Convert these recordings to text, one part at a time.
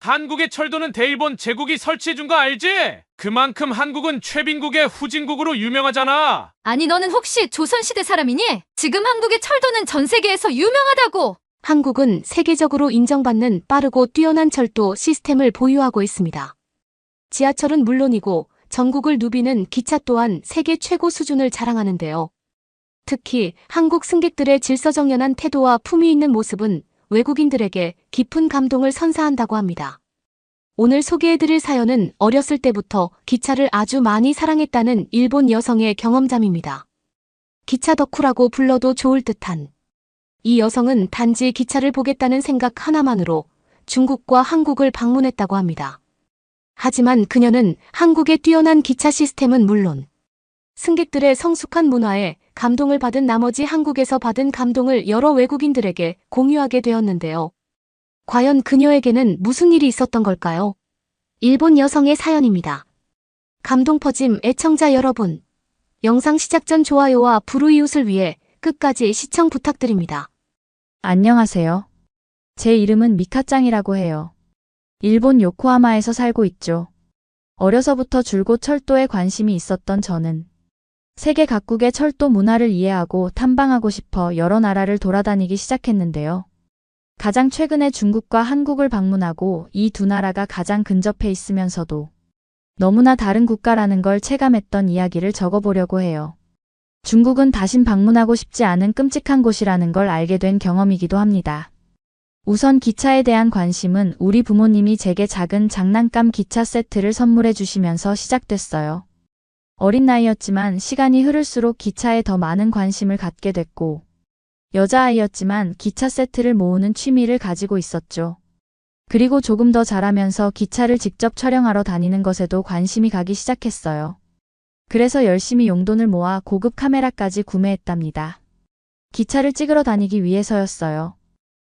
한국의 철도는 대일본 제국이 설치해준 거 알지? 그만큼 한국은 최빈국의 후진국으로 유명하잖아. 아니, 너는 혹시 조선시대 사람이니? 지금 한국의 철도는 전 세계에서 유명하다고. 한국은 세계적으로 인정받는 빠르고 뛰어난 철도 시스템을 보유하고 있습니다. 지하철은 물론이고 전국을 누비는 기차 또한 세계 최고 수준을 자랑하는데요. 특히 한국 승객들의 질서정연한 태도와 품위 있는 모습은 외국인들에게 깊은 감동을 선사한다고 합니다. 오늘 소개해드릴 사연은 어렸을 때부터 기차를 아주 많이 사랑했다는 일본 여성의 경험담입니다. 기차 덕후라고 불러도 좋을 듯한 이 여성은 단지 기차를 보겠다는 생각 하나만으로 중국과 한국을 방문했다고 합니다. 하지만 그녀는 한국의 뛰어난 기차 시스템은 물론 승객들의 성숙한 문화에 감동을 받은 나머지 한국에서 받은 감동을 여러 외국인들에게 공유하게 되었는데요. 과연 그녀에게는 무슨 일이 있었던 걸까요? 일본 여성의 사연입니다. 감동 퍼짐 애청자 여러분, 영상 시작 전 좋아요와 불우이웃을 위해 끝까지 시청 부탁드립니다. 안녕하세요. 제 이름은 미카짱이라고 해요. 일본 요코하마에서 살고 있죠. 어려서부터 줄곧 철도에 관심이 있었던 저는 세계 각국의 철도 문화를 이해하고 탐방하고 싶어 여러 나라를 돌아다니기 시작했는데요. 가장 최근에 중국과 한국을 방문하고 이 두 나라가 가장 근접해 있으면서도 너무나 다른 국가라는 걸 체감했던 이야기를 적어보려고 해요. 중국은 다신 방문하고 싶지 않은 끔찍한 곳이라는 걸 알게 된 경험이기도 합니다. 우선 기차에 대한 관심은 우리 부모님이 제게 작은 장난감 기차 세트를 선물해 주시면서 시작됐어요. 어린 나이였지만 시간이 흐를수록 기차에 더 많은 관심을 갖게 됐고, 여자아이였지만 기차 세트를 모으는 취미를 가지고 있었죠. 그리고 조금 더 자라면서 기차를 직접 촬영하러 다니는 것에도 관심이 가기 시작했어요. 그래서 열심히 용돈을 모아 고급 카메라까지 구매했답니다. 기차를 찍으러 다니기 위해서였어요.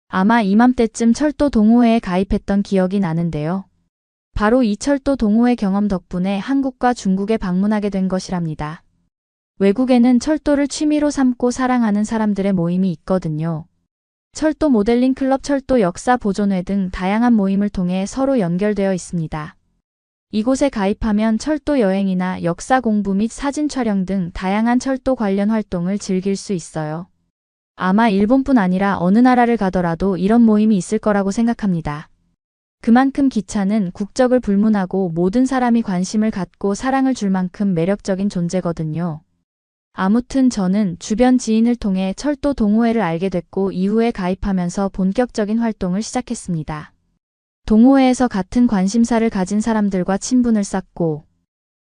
아마 이맘때쯤 철도 동호회에 가입했던 기억이 나는데요. 바로 이 철도 동호회 경험 덕분에 한국과 중국에 방문하게 된 것이랍니다. 외국에는 철도를 취미로 삼고 사랑하는 사람들의 모임이 있거든요. 철도 모델링 클럽, 철도 역사 보존회 등 다양한 모임을 통해 서로 연결되어 있습니다. 이곳에 가입하면 철도 여행이나 역사 공부 및 사진 촬영 등 다양한 철도 관련 활동을 즐길 수 있어요. 아마 일본뿐 아니라 어느 나라를 가더라도 이런 모임이 있을 거라고 생각합니다. 그만큼 기차는 국적을 불문하고 모든 사람이 관심을 갖고 사랑을 줄 만큼 매력적인 존재거든요. 아무튼 저는 주변 지인을 통해 철도 동호회를 알게 됐고 이후에 가입하면서 본격적인 활동을 시작했습니다. 동호회에서 같은 관심사를 가진 사람들과 친분을 쌓고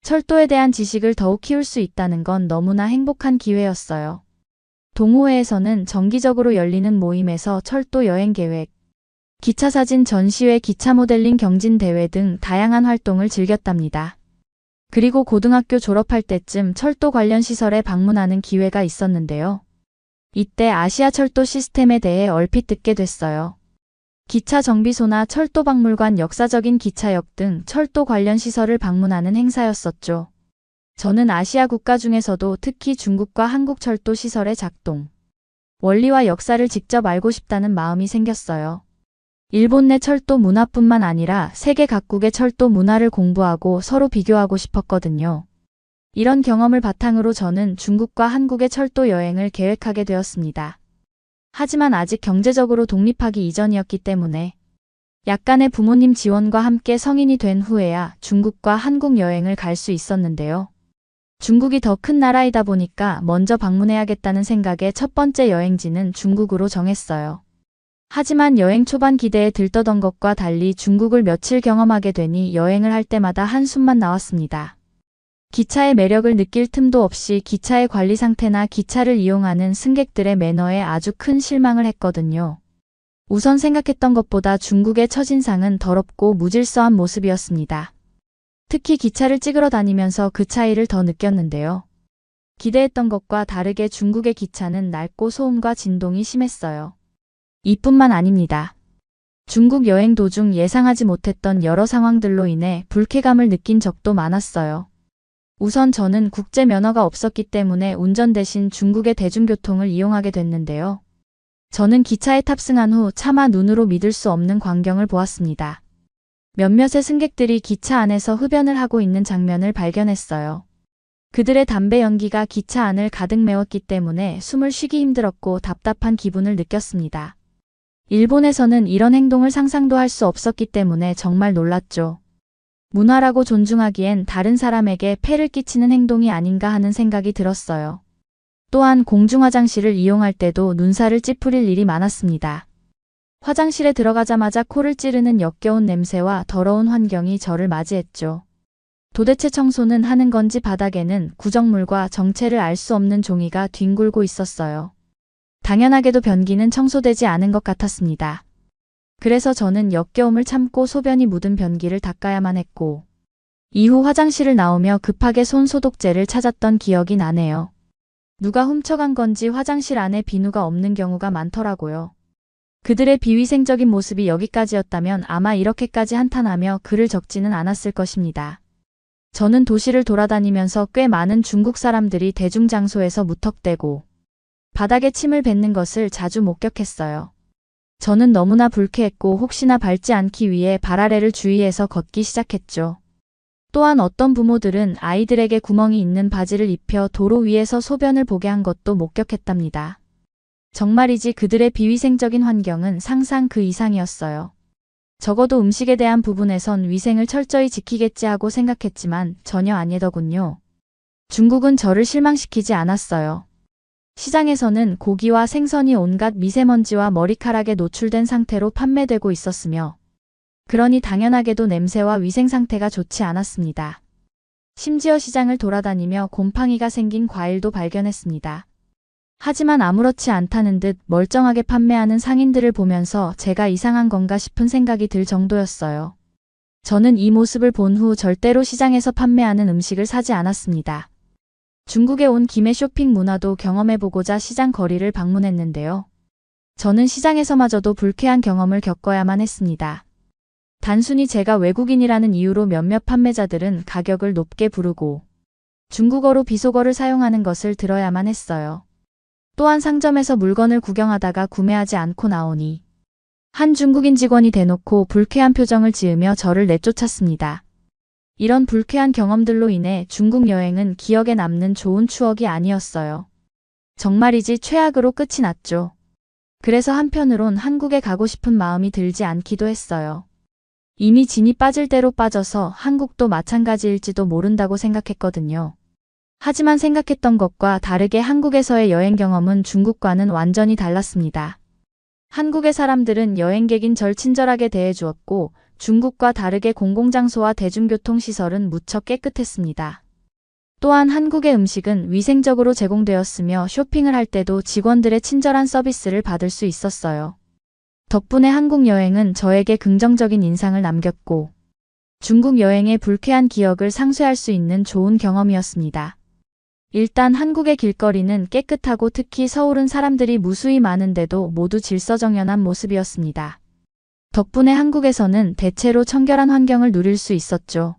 철도에 대한 지식을 더욱 키울 수 있다는 건 너무나 행복한 기회였어요. 동호회에서는 정기적으로 열리는 모임에서 철도 여행 계획, 기차 사진 전시회, 기차 모델링 경진 대회 등 다양한 활동을 즐겼답니다. 그리고 고등학교 졸업할 때쯤 철도 관련 시설에 방문하는 기회가 있었는데요. 이때 아시아 철도 시스템에 대해 얼핏 듣게 됐어요. 기차 정비소나 철도 박물관, 역사적인 기차역 등 철도 관련 시설을 방문하는 행사였었죠. 저는 아시아 국가 중에서도 특히 중국과 한국 철도 시설의 작동, 원리와 역사를 직접 알고 싶다는 마음이 생겼어요. 일본 내 철도 문화뿐만 아니라 세계 각국의 철도 문화를 공부하고 서로 비교하고 싶었거든요. 이런 경험을 바탕으로 저는 중국과 한국의 철도 여행을 계획하게 되었습니다. 하지만 아직 경제적으로 독립하기 이전이었기 때문에 약간의 부모님 지원과 함께 성인이 된 후에야 중국과 한국 여행을 갈 수 있었는데요. 중국이 더 큰 나라이다 보니까 먼저 방문해야겠다는 생각에 첫 번째 여행지는 중국으로 정했어요. 하지만 여행 초반 기대에 들떠던 것과 달리 중국을 며칠 경험하게 되니 여행을 할 때마다 한숨만 나왔습니다. 기차의 매력을 느낄 틈도 없이 기차의 관리 상태나 기차를 이용하는 승객들의 매너에 아주 큰 실망을 했거든요. 우선 생각했던 것보다 중국의 첫인상은 더럽고 무질서한 모습이었습니다. 특히 기차를 찍으러 다니면서 그 차이를 더 느꼈는데요. 기대했던 것과 다르게 중국의 기차는 낡고 소음과 진동이 심했어요. 이뿐만 아닙니다. 중국 여행 도중 예상하지 못했던 여러 상황들로 인해 불쾌감을 느낀 적도 많았어요. 우선 저는 국제 면허가 없었기 때문에 운전 대신 중국의 대중교통을 이용하게 됐는데요. 저는 기차에 탑승한 후 차마 눈으로 믿을 수 없는 광경을 보았습니다. 몇몇의 승객들이 기차 안에서 흡연을 하고 있는 장면을 발견했어요. 그들의 담배 연기가 기차 안을 가득 메웠기 때문에 숨을 쉬기 힘들었고 답답한 기분을 느꼈습니다. 일본에서는 이런 행동을 상상도 할 수 없었기 때문에 정말 놀랐죠. 문화라고 존중하기엔 다른 사람에게 폐를 끼치는 행동이 아닌가 하는 생각이 들었어요. 또한 공중화장실을 이용할 때도 눈살을 찌푸릴 일이 많았습니다. 화장실에 들어가자마자 코를 찌르는 역겨운 냄새와 더러운 환경이 저를 맞이했죠. 도대체 청소는 하는 건지 바닥에는 구정물과 정체를 알 수 없는 종이가 뒹굴고 있었어요. 당연하게도 변기는 청소되지 않은 것 같았습니다. 그래서 저는 역겨움을 참고 소변이 묻은 변기를 닦아야만 했고, 이후 화장실을 나오며 급하게 손 소독제를 찾았던 기억이 나네요. 누가 훔쳐간 건지 화장실 안에 비누가 없는 경우가 많더라고요. 그들의 비위생적인 모습이 여기까지였다면 아마 이렇게까지 한탄하며 글을 적지는 않았을 것입니다. 저는 도시를 돌아다니면서 꽤 많은 중국 사람들이 대중장소에서 무턱대고 바닥에 침을 뱉는 것을 자주 목격했어요. 저는 너무나 불쾌했고 혹시나 밟지 않기 위해 발 아래를 주의해서 걷기 시작했죠. 또한 어떤 부모들은 아이들에게 구멍이 있는 바지를 입혀 도로 위에서 소변을 보게 한 것도 목격했답니다. 정말이지 그들의 비위생적인 환경은 상상 그 이상이었어요. 적어도 음식에 대한 부분에선 위생을 철저히 지키겠지 하고 생각했지만 전혀 아니더군요. 중국은 저를 실망시키지 않았어요. 시장에서는 고기와 생선이 온갖 미세먼지와 머리카락에 노출된 상태로 판매되고 있었으며, 그러니 당연하게도 냄새와 위생 상태가 좋지 않았습니다. 심지어 시장을 돌아다니며 곰팡이가 생긴 과일도 발견했습니다. 하지만 아무렇지 않다는 듯 멀쩡하게 판매하는 상인들을 보면서 제가 이상한 건가 싶은 생각이 들 정도였어요. 저는 이 모습을 본 후 절대로 시장에서 판매하는 음식을 사지 않았습니다. 중국에 온 김에 쇼핑 문화도 경험해보고자 시장 거리를 방문했는데요. 저는 시장에서마저도 불쾌한 경험을 겪어야만 했습니다. 단순히 제가 외국인이라는 이유로 몇몇 판매자들은 가격을 높게 부르고 중국어로 비속어를 사용하는 것을 들어야만 했어요. 또한 상점에서 물건을 구경하다가 구매하지 않고 나오니 한 중국인 직원이 대놓고 불쾌한 표정을 지으며 저를 내쫓았습니다. 이런 불쾌한 경험들로 인해 중국 여행은 기억에 남는 좋은 추억이 아니었어요. 정말이지 최악으로 끝이 났죠. 그래서 한편으론 한국에 가고 싶은 마음이 들지 않기도 했어요. 이미 진이 빠질 대로 빠져서 한국도 마찬가지일지도 모른다고 생각했거든요. 하지만 생각했던 것과 다르게 한국에서의 여행 경험은 중국과는 완전히 달랐습니다. 한국의 사람들은 여행객인 절 친절하게 대해주었고, 중국과 다르게 공공장소와 대중교통시설은 무척 깨끗했습니다. 또한 한국의 음식은 위생적으로 제공되었으며 쇼핑을 할 때도 직원들의 친절한 서비스를 받을 수 있었어요. 덕분에 한국 여행은 저에게 긍정적인 인상을 남겼고, 중국 여행의 불쾌한 기억을 상쇄할 수 있는 좋은 경험이었습니다. 일단 한국의 길거리는 깨끗하고 특히 서울은 사람들이 무수히 많은데도 모두 질서정연한 모습이었습니다. 덕분에 한국에서는 대체로 청결한 환경을 누릴 수 있었죠.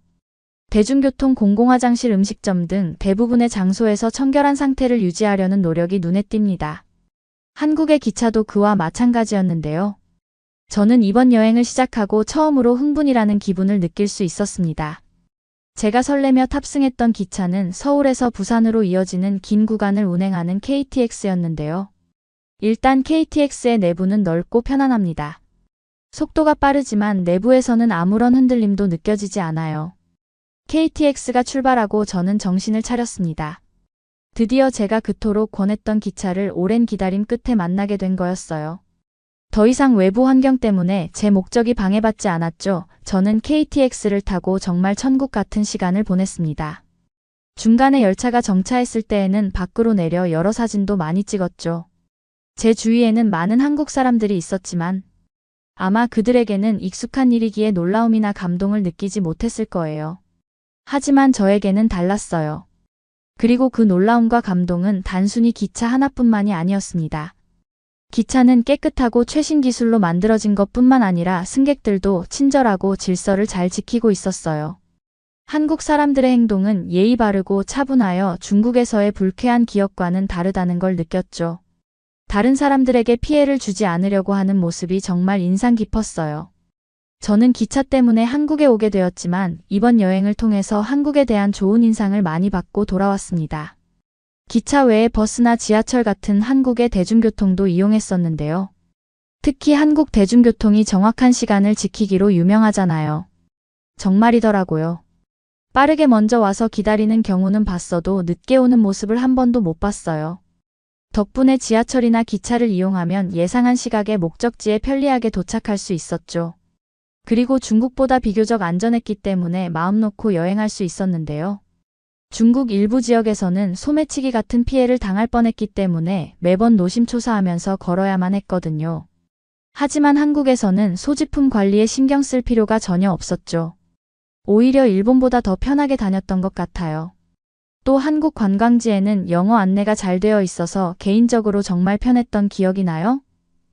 대중교통, 공공화장실, 음식점 등 대부분의 장소에서 청결한 상태를 유지하려는 노력이 눈에 띕니다. 한국의 기차도 그와 마찬가지였는데요. 저는 이번 여행을 시작하고 처음으로 흥분이라는 기분을 느낄 수 있었습니다. 제가 설레며 탑승했던 기차는 서울에서 부산으로 이어지는 긴 구간을 운행하는 KTX였는데요. 일단 KTX의 내부는 넓고 편안합니다. 속도가 빠르지만 내부에서는 아무런 흔들림도 느껴지지 않아요. KTX가 출발하고 저는 정신을 차렸습니다. 드디어 제가 그토록 권했던 기차를 오랜 기다림 끝에 만나게 된 거였어요. 더 이상 외부 환경 때문에 제 목적이 방해받지 않았죠. 저는 KTX를 타고 정말 천국 같은 시간을 보냈습니다. 중간에 열차가 정차했을 때에는 밖으로 내려 여러 사진도 많이 찍었죠. 제 주위에는 많은 한국 사람들이 있었지만 아마 그들에게는 익숙한 일이기에 놀라움이나 감동을 느끼지 못했을 거예요. 하지만 저에게는 달랐어요. 그리고 그 놀라움과 감동은 단순히 기차 하나뿐만이 아니었습니다. 기차는 깨끗하고 최신 기술로 만들어진 것뿐만 아니라 승객들도 친절하고 질서를 잘 지키고 있었어요. 한국 사람들의 행동은 예의 바르고 차분하여 중국에서의 불쾌한 기억과는 다르다는 걸 느꼈죠. 다른 사람들에게 피해를 주지 않으려고 하는 모습이 정말 인상 깊었어요. 저는 기차 때문에 한국에 오게 되었지만 이번 여행을 통해서 한국에 대한 좋은 인상을 많이 받고 돌아왔습니다. 기차 외에 버스나 지하철 같은 한국의 대중교통도 이용했었는데요. 특히 한국 대중교통이 정확한 시간을 지키기로 유명하잖아요. 정말이더라고요. 빠르게 먼저 와서 기다리는 경우는 봤어도 늦게 오는 모습을 한 번도 못 봤어요. 덕분에 지하철이나 기차를 이용하면 예상한 시각에 목적지에 편리하게 도착할 수 있었죠. 그리고 중국보다 비교적 안전했기 때문에 마음 놓고 여행할 수 있었는데요. 중국 일부 지역에서는 소매치기 같은 피해를 당할 뻔했기 때문에 매번 노심초사하면서 걸어야만 했거든요. 하지만 한국에서는 소지품 관리에 신경 쓸 필요가 전혀 없었죠. 오히려 일본보다 더 편하게 다녔던 것 같아요. 또 한국 관광지에는 영어 안내가 잘 되어 있어서 개인적으로 정말 편했던 기억이 나요.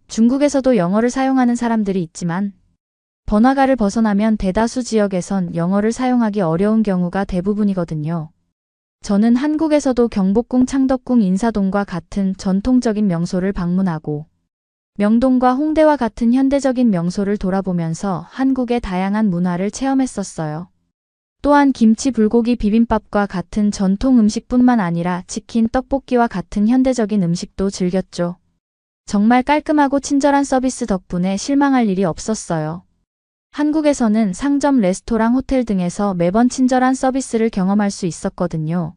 중국에서도 영어를 사용하는 사람들이 있지만 번화가를 벗어나면 대다수 지역에선 영어를 사용하기 어려운 경우가 대부분이거든요. 저는 한국에서도 경복궁, 창덕궁, 인사동과 같은 전통적인 명소를 방문하고 명동과 홍대와 같은 현대적인 명소를 돌아보면서 한국의 다양한 문화를 체험했었어요. 또한 김치, 불고기, 비빔밥과 같은 전통 음식뿐만 아니라 치킨, 떡볶이와 같은 현대적인 음식도 즐겼죠. 정말 깔끔하고 친절한 서비스 덕분에 실망할 일이 없었어요. 한국에서는 상점, 레스토랑, 호텔 등에서 매번 친절한 서비스를 경험할 수 있었거든요.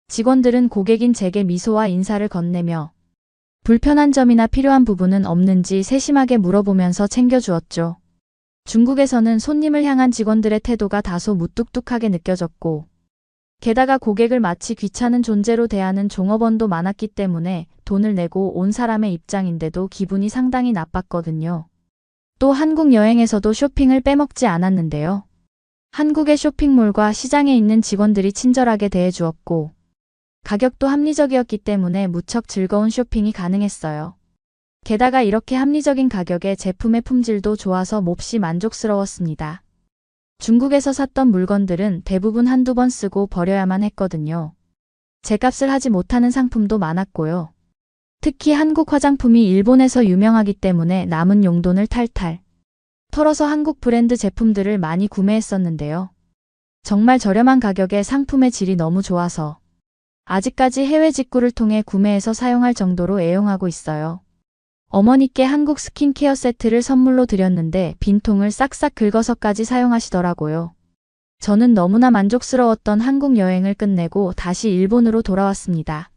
직원들은 고객인 제게 미소와 인사를 건네며 불편한 점이나 필요한 부분은 없는지 세심하게 물어보면서 챙겨주었죠. 중국에서는 손님을 향한 직원들의 태도가 다소 무뚝뚝하게 느껴졌고 게다가 고객을 마치 귀찮은 존재로 대하는 종업원도 많았기 때문에 돈을 내고 온 사람의 입장인데도 기분이 상당히 나빴거든요. 또 한국 여행에서도 쇼핑을 빼먹지 않았는데요. 한국의 쇼핑몰과 시장에 있는 직원들이 친절하게 대해주었고 가격도 합리적이었기 때문에 무척 즐거운 쇼핑이 가능했어요. 게다가 이렇게 합리적인 가격에 제품의 품질도 좋아서 몹시 만족스러웠습니다. 중국에서 샀던 물건들은 대부분 한두 번 쓰고 버려야만 했거든요. 제값을 하지 못하는 상품도 많았고요. 특히 한국 화장품이 일본에서 유명하기 때문에 남은 용돈을 탈탈 털어서 한국 브랜드 제품들을 많이 구매했었는데요. 정말 저렴한 가격에 상품의 질이 너무 좋아서 아직까지 해외 직구를 통해 구매해서 사용할 정도로 애용하고 있어요. 어머니께 한국 스킨케어 세트를 선물로 드렸는데 빈통을 싹싹 긁어서까지 사용하시더라고요. 저는 너무나 만족스러웠던 한국 여행을 끝내고 다시 일본으로 돌아왔습니다.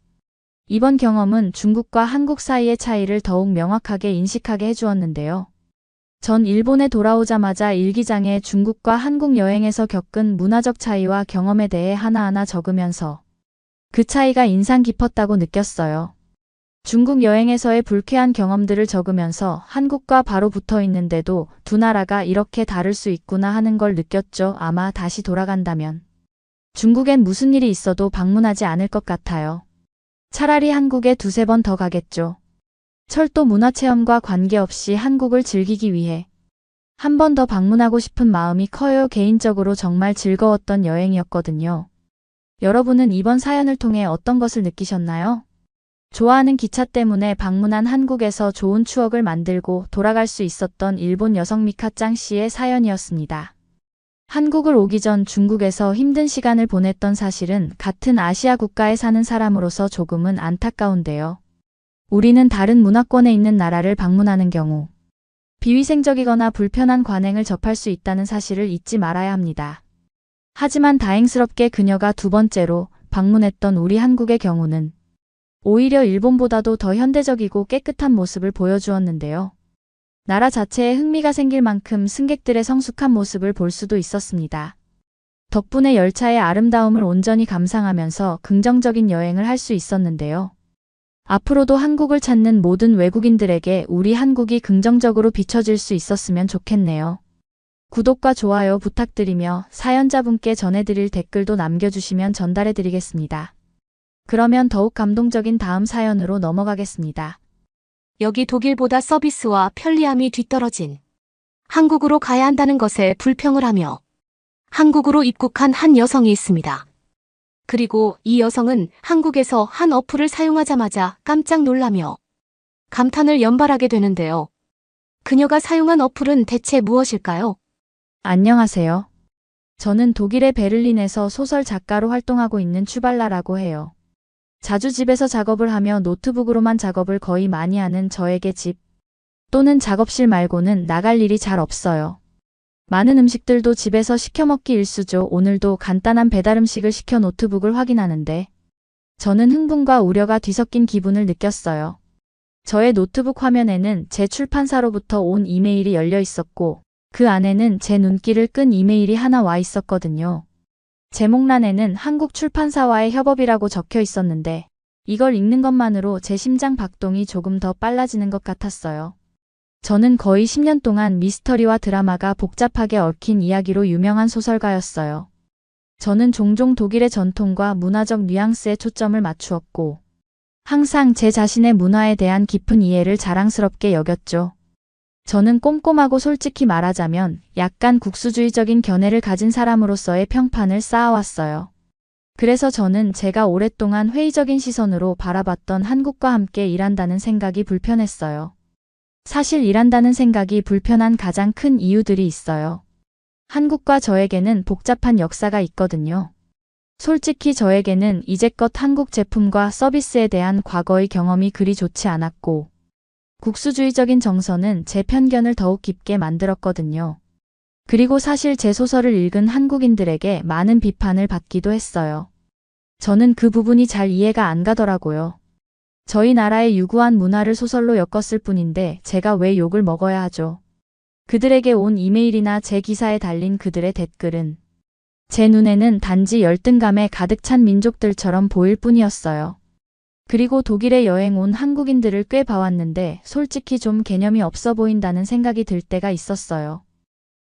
이번 경험은 중국과 한국 사이의 차이를 더욱 명확하게 인식하게 해주었는데요. 전 일본에 돌아오자마자 일기장에 중국과 한국 여행에서 겪은 문화적 차이와 경험에 대해 하나하나 적으면서 그 차이가 인상 깊었다고 느꼈어요. 중국 여행에서의 불쾌한 경험들을 적으면서 한국과 바로 붙어 있는데도 두 나라가 이렇게 다를 수 있구나 하는 걸 느꼈죠. 아마 다시 돌아간다면 중국엔 무슨 일이 있어도 방문하지 않을 것 같아요. 차라리 한국에 두세 번 더 가겠죠. 철도 문화체험과 관계없이 한국을 즐기기 위해 한 번 더 방문하고 싶은 마음이 커요. 개인적으로 정말 즐거웠던 여행이었거든요. 여러분은 이번 사연을 통해 어떤 것을 느끼셨나요? 좋아하는 기차 때문에 방문한 한국에서 좋은 추억을 만들고 돌아갈 수 있었던 일본 여성 미카짱 씨의 사연이었습니다. 한국을 오기 전 중국에서 힘든 시간을 보냈던 사실은 같은 아시아 국가에 사는 사람으로서 조금은 안타까운데요. 우리는 다른 문화권에 있는 나라를 방문하는 경우 비위생적이거나 불편한 관행을 접할 수 있다는 사실을 잊지 말아야 합니다. 하지만 다행스럽게 그녀가 두 번째로 방문했던 우리 한국의 경우는 오히려 일본보다도 더 현대적이고 깨끗한 모습을 보여주었는데요. 나라 자체에 흥미가 생길 만큼 승객들의 성숙한 모습을 볼 수도 있었습니다. 덕분에 열차의 아름다움을 온전히 감상하면서 긍정적인 여행을 할 수 있었는데요. 앞으로도 한국을 찾는 모든 외국인들에게 우리 한국이 긍정적으로 비춰질 수 있었으면 좋겠네요. 구독과 좋아요 부탁드리며 사연자분께 전해드릴 댓글도 남겨주시면 전달해드리겠습니다. 그러면 더욱 감동적인 다음 사연으로 넘어가겠습니다. 여기 독일보다 서비스와 편리함이 뒤떨어진 한국으로 가야 한다는 것에 불평을 하며 한국으로 입국한 한 여성이 있습니다. 그리고 이 여성은 한국에서 한 어플을 사용하자마자 깜짝 놀라며 감탄을 연발하게 되는데요. 그녀가 사용한 어플은 대체 무엇일까요? 안녕하세요. 저는 독일의 베를린에서 소설 작가로 활동하고 있는 추발라라고 해요. 자주 집에서 작업을 하며 노트북으로만 작업을 거의 많이 하는 저에게 집 또는 작업실 말고는 나갈 일이 잘 없어요. 많은 음식들도 집에서 시켜 먹기 일쑤죠. 오늘도 간단한 배달 음식을 시켜 노트북을 확인하는데 저는 흥분과 우려가 뒤섞인 기분을 느꼈어요. 저의 노트북 화면에는 제 출판사로부터 온 이메일이 열려 있었고 그 안에는 제 눈길을 끈 이메일이 하나 와 있었거든요. 제목란에는 한국 출판사와의 협업이라고 적혀 있었는데 이걸 읽는 것만으로 제 심장 박동이 조금 더 빨라지는 것 같았어요. 저는 거의 10년 동안 미스터리와 드라마가 복잡하게 얽힌 이야기로 유명한 소설가였어요. 저는 종종 독일의 전통과 문화적 뉘앙스에 초점을 맞추었고 항상 제 자신의 문화에 대한 깊은 이해를 자랑스럽게 여겼죠. 저는 꼼꼼하고 솔직히 말하자면 약간 국수주의적인 견해를 가진 사람으로서의 평판을 쌓아왔어요. 그래서 저는 제가 오랫동안 회의적인 시선으로 바라봤던 한국과 함께 일한다는 생각이 불편했어요. 사실 일한다는 생각이 불편한 가장 큰 이유들이 있어요. 한국과 저에게는 복잡한 역사가 있거든요. 솔직히 저에게는 이제껏 한국 제품과 서비스에 대한 과거의 경험이 그리 좋지 않았고 국수주의적인 정서는 제 편견을 더욱 깊게 만들었거든요. 그리고 사실 제 소설을 읽은 한국인들에게 많은 비판을 받기도 했어요. 저는 그 부분이 잘 이해가 안 가더라고요. 저희 나라의 유구한 문화를 소설로 엮었을 뿐인데 제가 왜 욕을 먹어야 하죠? 그들에게 온 이메일이나 제 기사에 달린 그들의 댓글은 제 눈에는 단지 열등감에 가득 찬 민족들처럼 보일 뿐이었어요. 그리고 독일에 여행 온 한국인들을 꽤 봐왔는데 솔직히 좀 개념이 없어 보인다는 생각이 들 때가 있었어요.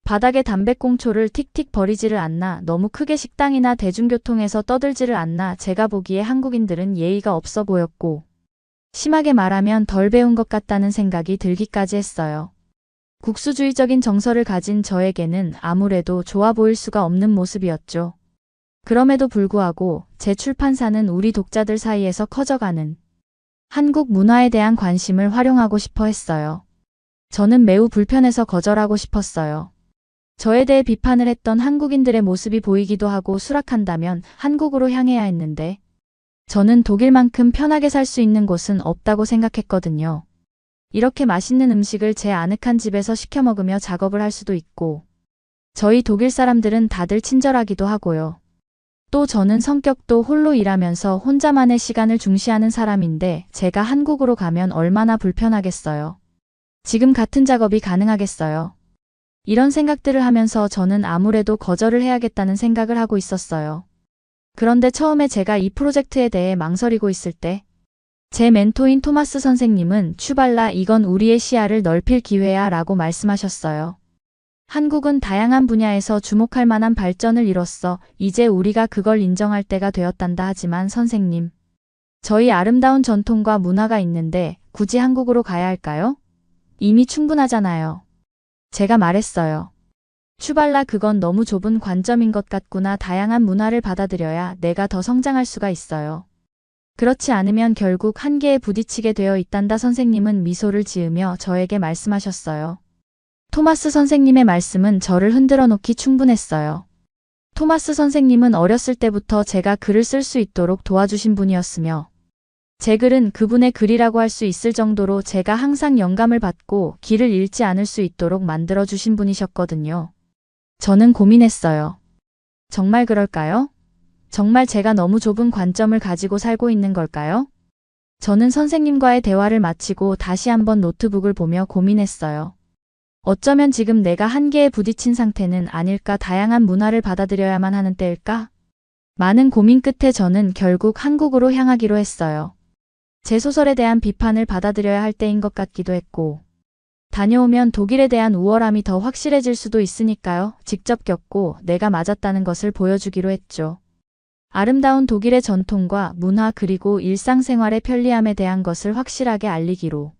바닥에 담배꽁초를 틱틱 버리지를 않나, 너무 크게 식당이나 대중교통에서 떠들지를 않나, 제가 보기에 한국인들은 예의가 없어 보였고 심하게 말하면 덜 배운 것 같다는 생각이 들기까지 했어요. 국수주의적인 정서를 가진 저에게는 아무래도 좋아 보일 수가 없는 모습이었죠. 그럼에도 불구하고 제 출판사는 우리 독자들 사이에서 커져가는 한국 문화에 대한 관심을 활용하고 싶어 했어요. 저는 매우 불편해서 거절하고 싶었어요. 저에 대해 비판을 했던 한국인들의 모습이 보이기도 하고 수락한다면 한국으로 향해야 했는데 저는 독일만큼 편하게 살 수 있는 곳은 없다고 생각했거든요. 이렇게 맛있는 음식을 제 아늑한 집에서 시켜 먹으며 작업을 할 수도 있고 저희 독일 사람들은 다들 친절하기도 하고요. 또 저는 성격도 홀로 일하면서 혼자만의 시간을 중시하는 사람인데 제가 한국으로 가면 얼마나 불편하겠어요. 지금 같은 작업이 가능하겠어요. 이런 생각들을 하면서 저는 아무래도 거절을 해야겠다는 생각을 하고 있었어요. 그런데 처음에 제가 이 프로젝트에 대해 망설이고 있을 때 제 멘토인 토마스 선생님은 추발라, 이건 우리의 시야를 넓힐 기회야 라고 말씀하셨어요. 한국은 다양한 분야에서 주목할 만한 발전을 이뤘어. 이제 우리가 그걸 인정할 때가 되었단다. 하지만 선생님, 저희 아름다운 전통과 문화가 있는데 굳이 한국으로 가야 할까요? 이미 충분하잖아요. 제가 말했어요. 추발라, 그건 너무 좁은 관점인 것 같구나. 다양한 문화를 받아들여야 내가 더 성장할 수가 있어요. 그렇지 않으면 결국 한계에 부딪히게 되어 있단다. 선생님은 미소를 지으며 저에게 말씀하셨어요. 토마스 선생님의 말씀은 저를 흔들어 놓기 충분했어요. 토마스 선생님은 어렸을 때부터 제가 글을 쓸 수 있도록 도와주신 분이었으며 제 글은 그분의 글이라고 할 수 있을 정도로 제가 항상 영감을 받고 길을 잃지 않을 수 있도록 만들어주신 분이셨거든요. 저는 고민했어요. 정말 그럴까요? 정말 제가 너무 좁은 관점을 가지고 살고 있는 걸까요? 저는 선생님과의 대화를 마치고 다시 한번 노트북을 보며 고민했어요. 어쩌면 지금 내가 한계에 부딪힌 상태는 아닐까? 다양한 문화를 받아들여야만 하는 때일까? 많은 고민 끝에 저는 결국 한국으로 향하기로 했어요. 제 소설에 대한 비판을 받아들여야 할 때인 것 같기도 했고 다녀오면 독일에 대한 우월함이 더 확실해질 수도 있으니까요. 직접 겪고 내가 맞았다는 것을 보여주기로 했죠. 아름다운 독일의 전통과 문화 그리고 일상생활의 편리함에 대한 것을 확실하게 알리기로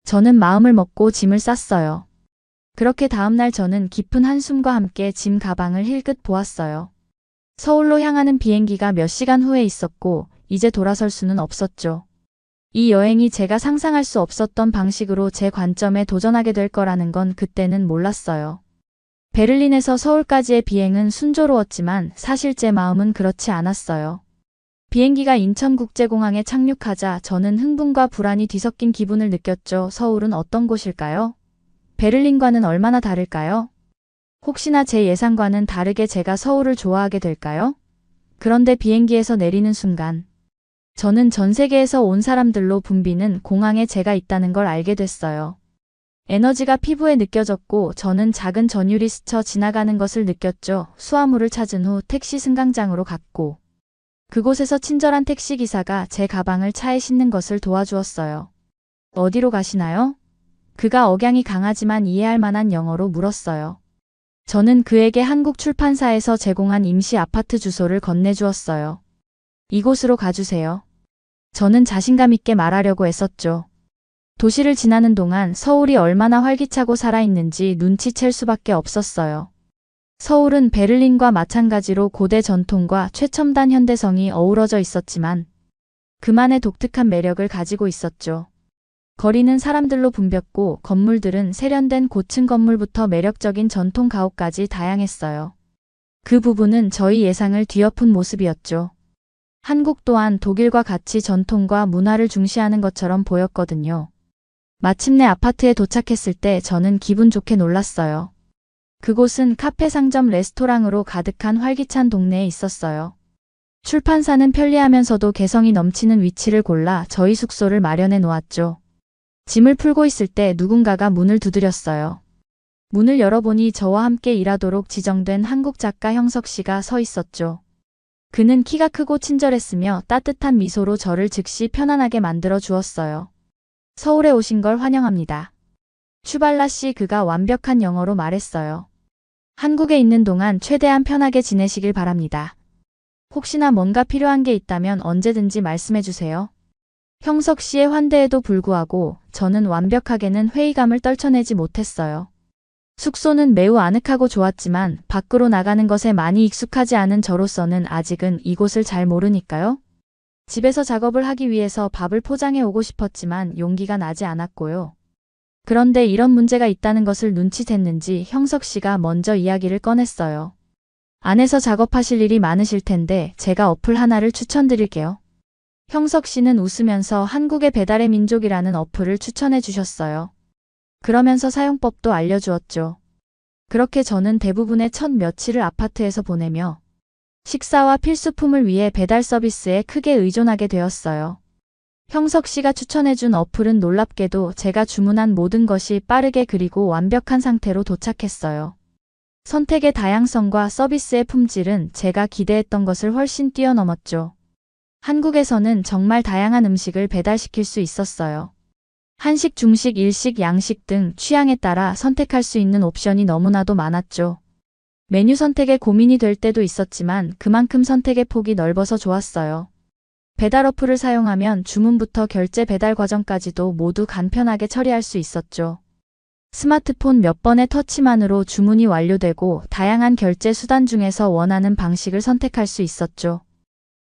저는 마음을 먹고 짐을 쌌어요. 그렇게 다음날 저는 깊은 한숨과 함께 짐 가방을 힐끗 보았어요. 서울로 향하는 비행기가 몇 시간 후에 있었고 이제 돌아설 수는 없었죠. 이 여행이 제가 상상할 수 없었던 방식으로 제 관점에 도전하게 될 거라는 건 그때는 몰랐어요. 베를린에서 서울까지의 비행은 순조로웠지만 사실 제 마음은 그렇지 않았어요. 비행기가 인천국제공항에 착륙하자 저는 흥분과 불안이 뒤섞인 기분을 느꼈죠. 서울은 어떤 곳일까요? 베를린과는 얼마나 다를까요? 혹시나 제 예상과는 다르게 제가 서울을 좋아하게 될까요? 그런데 비행기에서 내리는 순간 저는 전 세계에서 온 사람들로 붐비는 공항에 제가 있다는 걸 알게 됐어요. 에너지가 피부에 느껴졌고 저는 작은 전율이 스쳐 지나가는 것을 느꼈죠. 수화물을 찾은 후 택시 승강장으로 갔고 그곳에서 친절한 택시기사가 제 가방을 차에 싣는 것을 도와주었어요. 어디로 가시나요? 그가 억양이 강하지만 이해할 만한 영어로 물었어요. 저는 그에게 한국 출판사에서 제공한 임시 아파트 주소를 건네주었어요. 이곳으로 가주세요. 저는 자신감 있게 말하려고 애썼죠. 도시를 지나는 동안 서울이 얼마나 활기차고 살아있는지 눈치챌 수밖에 없었어요. 서울은 베를린과 마찬가지로 고대 전통과 최첨단 현대성이 어우러져 있었지만 그만의 독특한 매력을 가지고 있었죠. 거리는 사람들로 붐볐고 건물들은 세련된 고층 건물부터 매력적인 전통 가옥까지 다양했어요. 그 부분은 저희 예상을 뒤엎은 모습이었죠. 한국 또한 독일과 같이 전통과 문화를 중시하는 것처럼 보였거든요. 마침내 아파트에 도착했을 때 저는 기분 좋게 놀랐어요. 그곳은 카페, 상점, 레스토랑으로 가득한 활기찬 동네에 있었어요. 출판사는 편리하면서도 개성이 넘치는 위치를 골라 저희 숙소를 마련해 놓았죠. 짐을 풀고 있을 때 누군가가 문을 두드렸어요. 문을 열어보니 저와 함께 일하도록 지정된 한국 작가 형석 씨가 서 있었죠. 그는 키가 크고 친절했으며 따뜻한 미소로 저를 즉시 편안하게 만들어 주었어요. 서울에 오신 걸 환영합니다. 슈발라 씨, 그가 완벽한 영어로 말했어요. 한국에 있는 동안 최대한 편하게 지내시길 바랍니다. 혹시나 뭔가 필요한 게 있다면 언제든지 말씀해 주세요. 형석 씨의 환대에도 불구하고 저는 완벽하게는 회의감을 떨쳐내지 못했어요. 숙소는 매우 아늑하고 좋았지만 밖으로 나가는 것에 많이 익숙하지 않은 저로서는 아직은 이곳을 잘 모르니까요. 집에서 작업을 하기 위해서 밥을 포장해 오고 싶었지만 용기가 나지 않았고요. 그런데 이런 문제가 있다는 것을 눈치챘는지 형석 씨가 먼저 이야기를 꺼냈어요. 안에서 작업하실 일이 많으실 텐데 제가 어플 하나를 추천드릴게요. 형석 씨는 웃으면서 한국의 배달의 민족이라는 어플을 추천해 주셨어요. 그러면서 사용법도 알려주었죠. 그렇게 저는 대부분의 첫 며칠을 아파트에서 보내며 식사와 필수품을 위해 배달 서비스에 크게 의존하게 되었어요. 형석 씨가 추천해준 어플은 놀랍게도 제가 주문한 모든 것이 빠르게 그리고 완벽한 상태로 도착했어요. 선택의 다양성과 서비스의 품질은 제가 기대했던 것을 훨씬 뛰어넘었죠. 한국에서는 정말 다양한 음식을 배달시킬 수 있었어요. 한식, 중식, 일식, 양식 등 취향에 따라 선택할 수 있는 옵션이 너무나도 많았죠. 메뉴 선택에 고민이 될 때도 있었지만 그만큼 선택의 폭이 넓어서 좋았어요. 배달 어플을 사용하면 주문부터 결제, 배달 과정까지도 모두 간편하게 처리할 수 있었죠. 스마트폰 몇 번의 터치만으로 주문이 완료되고 다양한 결제 수단 중에서 원하는 방식을 선택할 수 있었죠.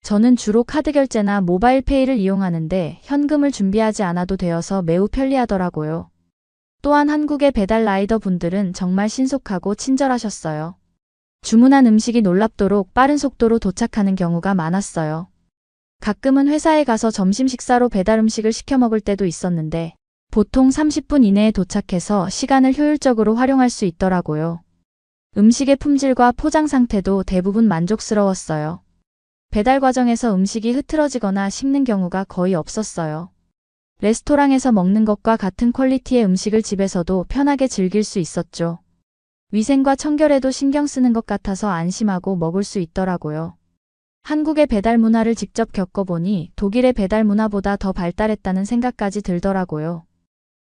저는 주로 카드 결제나 모바일 페이를 이용하는데 현금을 준비하지 않아도 되어서 매우 편리하더라고요. 또한 한국의 배달 라이더 분들은 정말 신속하고 친절하셨어요. 주문한 음식이 놀랍도록 빠른 속도로 도착하는 경우가 많았어요. 가끔은 회사에 가서 점심 식사로 배달 음식을 시켜 먹을 때도 있었는데 보통 30분 이내에 도착해서 시간을 효율적으로 활용할 수 있더라고요. 음식의 품질과 포장 상태도 대부분 만족스러웠어요. 배달 과정에서 음식이 흐트러지거나 식는 경우가 거의 없었어요. 레스토랑에서 먹는 것과 같은 퀄리티의 음식을 집에서도 편하게 즐길 수 있었죠. 위생과 청결에도 신경 쓰는 것 같아서 안심하고 먹을 수 있더라고요. 한국의 배달 문화를 직접 겪어보니 독일의 배달 문화보다 더 발달했다는 생각까지 들더라고요.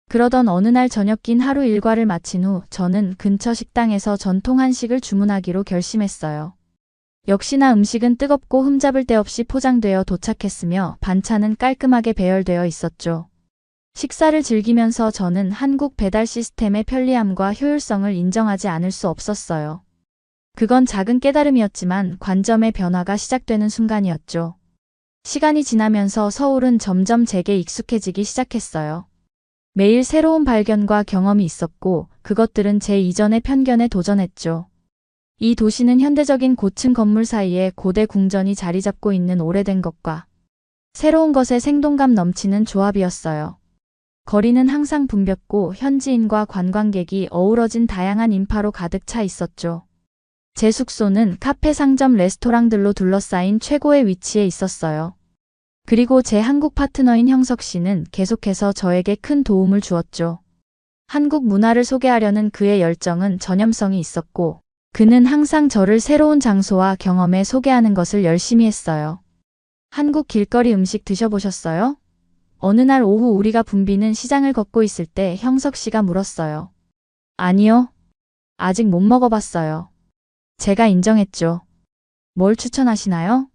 그러던 어느 날 저녁 긴 하루 일과를 마친 후 저는 근처 식당에서 전통 한식을 주문하기로 결심했어요. 역시나 음식은 뜨겁고 흠잡을 데 없이 포장되어 도착했으며 반찬은 깔끔하게 배열되어 있었죠. 식사를 즐기면서 저는 한국 배달 시스템의 편리함과 효율성을 인정하지 않을 수 없었어요. 그건 작은 깨달음이었지만 관점의 변화가 시작되는 순간이었죠. 시간이 지나면서 서울은 점점 제게 익숙해지기 시작했어요. 매일 새로운 발견과 경험이 있었고 그것들은 제 이전의 편견에 도전했죠. 이 도시는 현대적인 고층 건물 사이에 고대 궁전이 자리 잡고 있는 오래된 것과 새로운 것의 생동감 넘치는 조합이었어요. 거리는 항상 붐볐고 현지인과 관광객이 어우러진 다양한 인파로 가득 차 있었죠. 제 숙소는 카페, 상점, 레스토랑들로 둘러싸인 최고의 위치에 있었어요. 그리고 제 한국 파트너인 형석 씨는 계속해서 저에게 큰 도움을 주었죠. 한국 문화를 소개하려는 그의 열정은 전염성이 있었고 그는 항상 저를 새로운 장소와 경험에 소개하는 것을 열심히 했어요. 한국 길거리 음식 드셔보셨어요? 어느 날 오후 우리가 붐비는 시장을 걷고 있을 때 형석 씨가 물었어요. 아니요. 아직 못 먹어봤어요. 제가 인정했죠. 뭘 추천하시나요?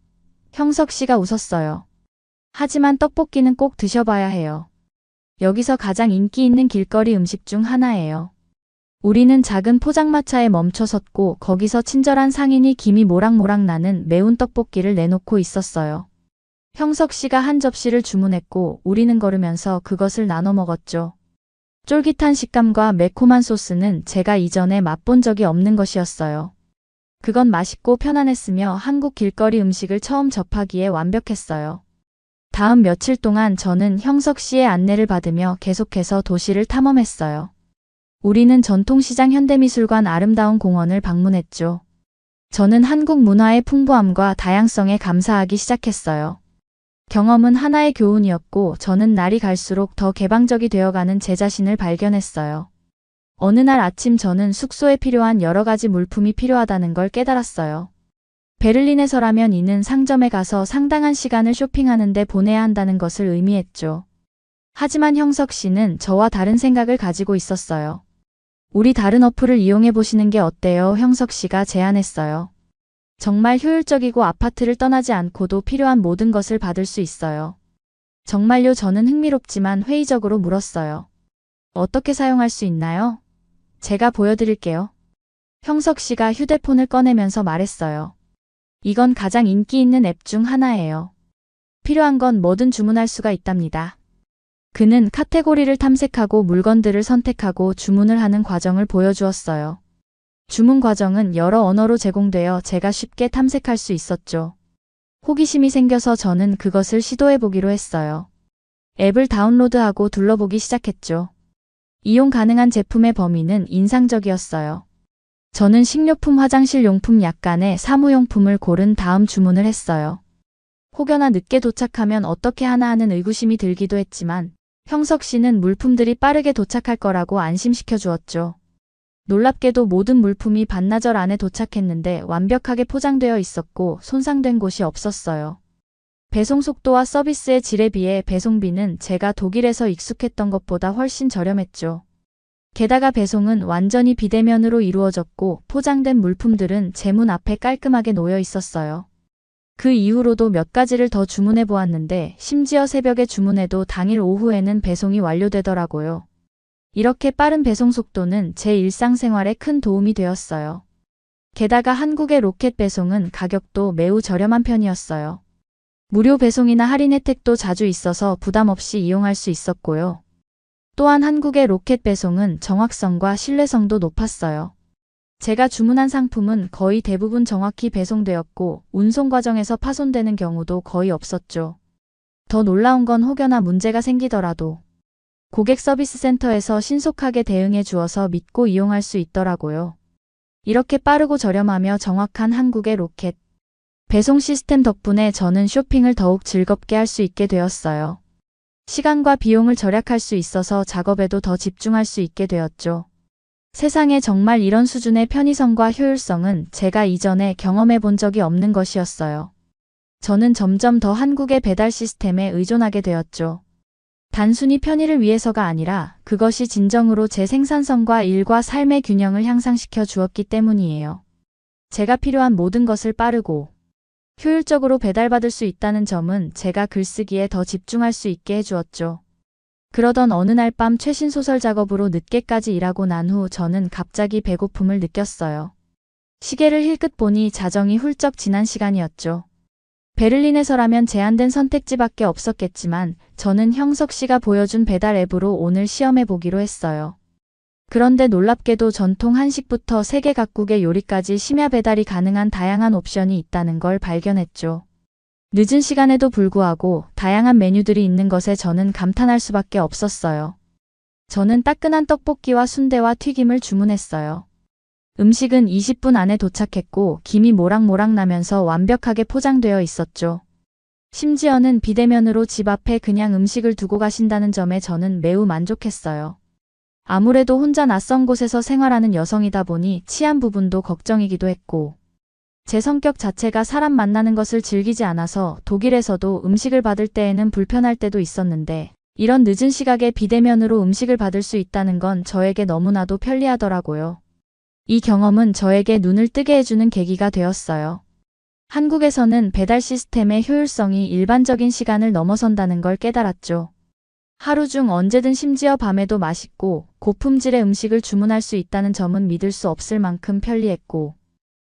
형석 씨가 웃었어요. 하지만 떡볶이는 꼭 드셔봐야 해요. 여기서 가장 인기 있는 길거리 음식 중 하나예요. 우리는 작은 포장마차에 멈춰 섰고 거기서 친절한 상인이 김이 모락모락 나는 매운 떡볶이를 내놓고 있었어요. 형석 씨가 한 접시를 주문했고 우리는 걸으면서 그것을 나눠 먹었죠. 쫄깃한 식감과 매콤한 소스는 제가 이전에 맛본 적이 없는 것이었어요. 그건 맛있고 편안했으며 한국 길거리 음식을 처음 접하기에 완벽했어요. 다음 며칠 동안 저는 형석 씨의 안내를 받으며 계속해서 도시를 탐험했어요. 우리는 전통시장, 현대미술관, 아름다운 공원을 방문했죠. 저는 한국 문화의 풍부함과 다양성에 감사하기 시작했어요. 경험은 하나의 교훈이었고 저는 날이 갈수록 더 개방적이 되어가는 제 자신을 발견했어요. 어느 날 아침 저는 숙소에 필요한 여러 가지 물품이 필요하다는 걸 깨달았어요. 베를린에서라면 이는 상점에 가서 상당한 시간을 쇼핑하는 데 보내야 한다는 것을 의미했죠. 하지만 형석 씨는 저와 다른 생각을 가지고 있었어요. 우리 다른 어플을 이용해 보시는 게 어때요? 형석 씨가 제안했어요. 정말 효율적이고 아파트를 떠나지 않고도 필요한 모든 것을 받을 수 있어요. 정말요? 저는 흥미롭지만 회의적으로 물었어요. 어떻게 사용할 수 있나요? 제가 보여드릴게요. 형석 씨가 휴대폰을 꺼내면서 말했어요. 이건 가장 인기 있는 앱 중 하나예요. 필요한 건 뭐든 주문할 수가 있답니다. 그는 카테고리를 탐색하고 물건들을 선택하고 주문을 하는 과정을 보여주었어요. 주문 과정은 여러 언어로 제공되어 제가 쉽게 탐색할 수 있었죠. 호기심이 생겨서 저는 그것을 시도해보기로 했어요. 앱을 다운로드하고 둘러보기 시작했죠. 이용 가능한 제품의 범위는 인상적이었어요. 저는 식료품, 화장실 용품, 약간의 사무용품을 고른 다음 주문을 했어요. 혹여나 늦게 도착하면 어떻게 하나 하는 의구심이 들기도 했지만 형석 씨는 물품들이 빠르게 도착할 거라고 안심시켜 주었죠. 놀랍게도 모든 물품이 반나절 안에 도착했는데 완벽하게 포장되어 있었고 손상된 곳이 없었어요. 배송 속도와 서비스의 질에 비해 배송비는 제가 독일에서 익숙했던 것보다 훨씬 저렴했죠. 게다가 배송은 완전히 비대면으로 이루어졌고 포장된 물품들은 제 문 앞에 깔끔하게 놓여 있었어요. 그 이후로도 몇 가지를 더 주문해 보았는데 심지어 새벽에 주문해도 당일 오후에는 배송이 완료되더라고요. 이렇게 빠른 배송 속도는 제 일상생활에 큰 도움이 되었어요. 게다가 한국의 로켓 배송은 가격도 매우 저렴한 편이었어요. 무료 배송이나 할인 혜택도 자주 있어서 부담 없이 이용할 수 있었고요. 또한 한국의 로켓 배송은 정확성과 신뢰성도 높았어요. 제가 주문한 상품은 거의 대부분 정확히 배송되었고 운송 과정에서 파손되는 경우도 거의 없었죠. 더 놀라운 건 혹여나 문제가 생기더라도 고객 서비스 센터에서 신속하게 대응해 주어서 믿고 이용할 수 있더라고요. 이렇게 빠르고 저렴하며 정확한 한국의 로켓 배송 시스템 덕분에 저는 쇼핑을 더욱 즐겁게 할 수 있게 되었어요. 시간과 비용을 절약할 수 있어서 작업에도 더 집중할 수 있게 되었죠. 세상에 정말 이런 수준의 편의성과 효율성은 제가 이전에 경험해 본 적이 없는 것이었어요. 저는 점점 더 한국의 배달 시스템에 의존하게 되었죠. 단순히 편의를 위해서가 아니라 그것이 진정으로 제 생산성과 일과 삶의 균형을 향상시켜 주었기 때문이에요. 제가 필요한 모든 것을 빠르고 효율적으로 배달받을 수 있다는 점은 제가 글쓰기에 더 집중할 수 있게 해주었죠. 그러던 어느 날 밤 최신 소설 작업으로 늦게까지 일하고 난 후 저는 갑자기 배고픔을 느꼈어요. 시계를 힐끗 보니 자정이 훌쩍 지난 시간이었죠. 베를린에서라면 제한된 선택지밖에 없었겠지만 저는 형석 씨가 보여준 배달 앱으로 오늘 시험해 보기로 했어요. 그런데 놀랍게도 전통 한식부터 세계 각국의 요리까지 심야 배달이 가능한 다양한 옵션이 있다는 걸 발견했죠. 늦은 시간에도 불구하고 다양한 메뉴들이 있는 것에 저는 감탄할 수밖에 없었어요. 저는 따끈한 떡볶이와 순대와 튀김을 주문했어요. 음식은 20분 안에 도착했고 김이 모락모락 나면서 완벽하게 포장되어 있었죠. 심지어는 비대면으로 집 앞에 그냥 음식을 두고 가신다는 점에 저는 매우 만족했어요. 아무래도 혼자 낯선 곳에서 생활하는 여성이다 보니 치안 부분도 걱정이기도 했고, 제 성격 자체가 사람 만나는 것을 즐기지 않아서 독일에서도 음식을 받을 때에는 불편할 때도 있었는데, 이런 늦은 시각에 비대면으로 음식을 받을 수 있다는 건 저에게 너무나도 편리하더라고요. 이 경험은 저에게 눈을 뜨게 해주는 계기가 되었어요. 한국에서는 배달 시스템의 효율성이 일반적인 시간을 넘어선다는 걸 깨달았죠. 하루 중 언제든 심지어 밤에도 맛있고 고품질의 음식을 주문할 수 있다는 점은 믿을 수 없을 만큼 편리했고,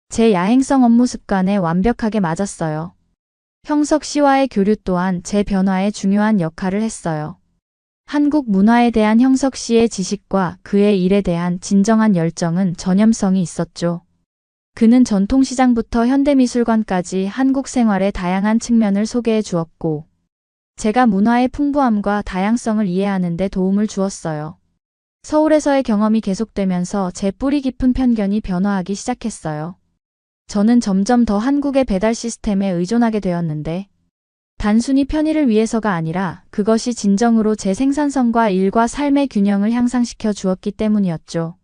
제 야행성 업무 습관에 완벽하게 맞았어요. 형석 씨와의 교류 또한 제 변화에 중요한 역할을 했어요. 한국 문화에 대한 형석 씨의 지식과 그의 일에 대한 진정한 열정은 전염성이 있었죠. 그는 전통시장부터 현대미술관까지 한국 생활의 다양한 측면을 소개해 주었고, 제가 문화의 풍부함과 다양성을 이해하는 데 도움을 주었어요. 서울에서의 경험이 계속되면서 제 뿌리 깊은 편견이 변화하기 시작했어요. 저는 점점 더 한국의 배달 시스템에 의존하게 되었는데, 단순히 편의를 위해서가 아니라 그것이 진정으로 제 생산성과 일과 삶의 균형을 향상시켜 주었기 때문이었죠.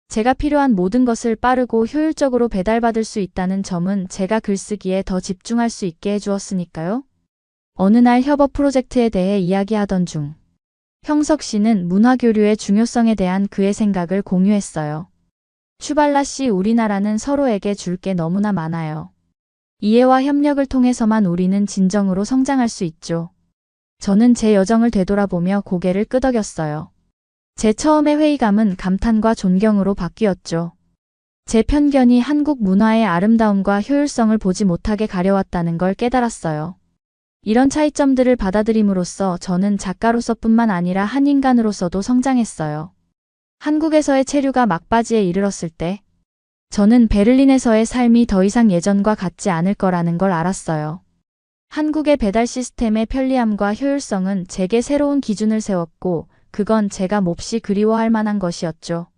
제가 필요한 모든 것을 빠르고 효율적으로 배달받을 수 있다는 점은 제가 글쓰기에 더 집중할 수 있게 해주었으니까요. 어느 날 협업 프로젝트에 대해 이야기하던 중, 형석 씨는 문화교류의 중요성에 대한 그의 생각을 공유했어요. 추발라 씨, 우리나라는 서로에게 줄 게 너무나 많아요. 이해와 협력을 통해서만 우리는 진정으로 성장할 수 있죠. 저는 제 여정을 되돌아보며 고개를 끄덕였어요. 제 처음의 회의감은 감탄과 존경으로 바뀌었죠. 제 편견이 한국 문화의 아름다움과 효율성을 보지 못하게 가려왔다는 걸 깨달았어요. 이런 차이점들을 받아들임으로써 저는 작가로서뿐만 아니라 한 인간으로서도 성장했어요. 한국에서의 체류가 막바지에 이르렀을 때, 저는 베를린에서의 삶이 더 이상 예전과 같지 않을 거라는 걸 알았어요. 한국의 배달 시스템의 편리함과 효율성은 제게 새로운 기준을 세웠고, 그건 제가 몹시 그리워할 만한 것이었죠.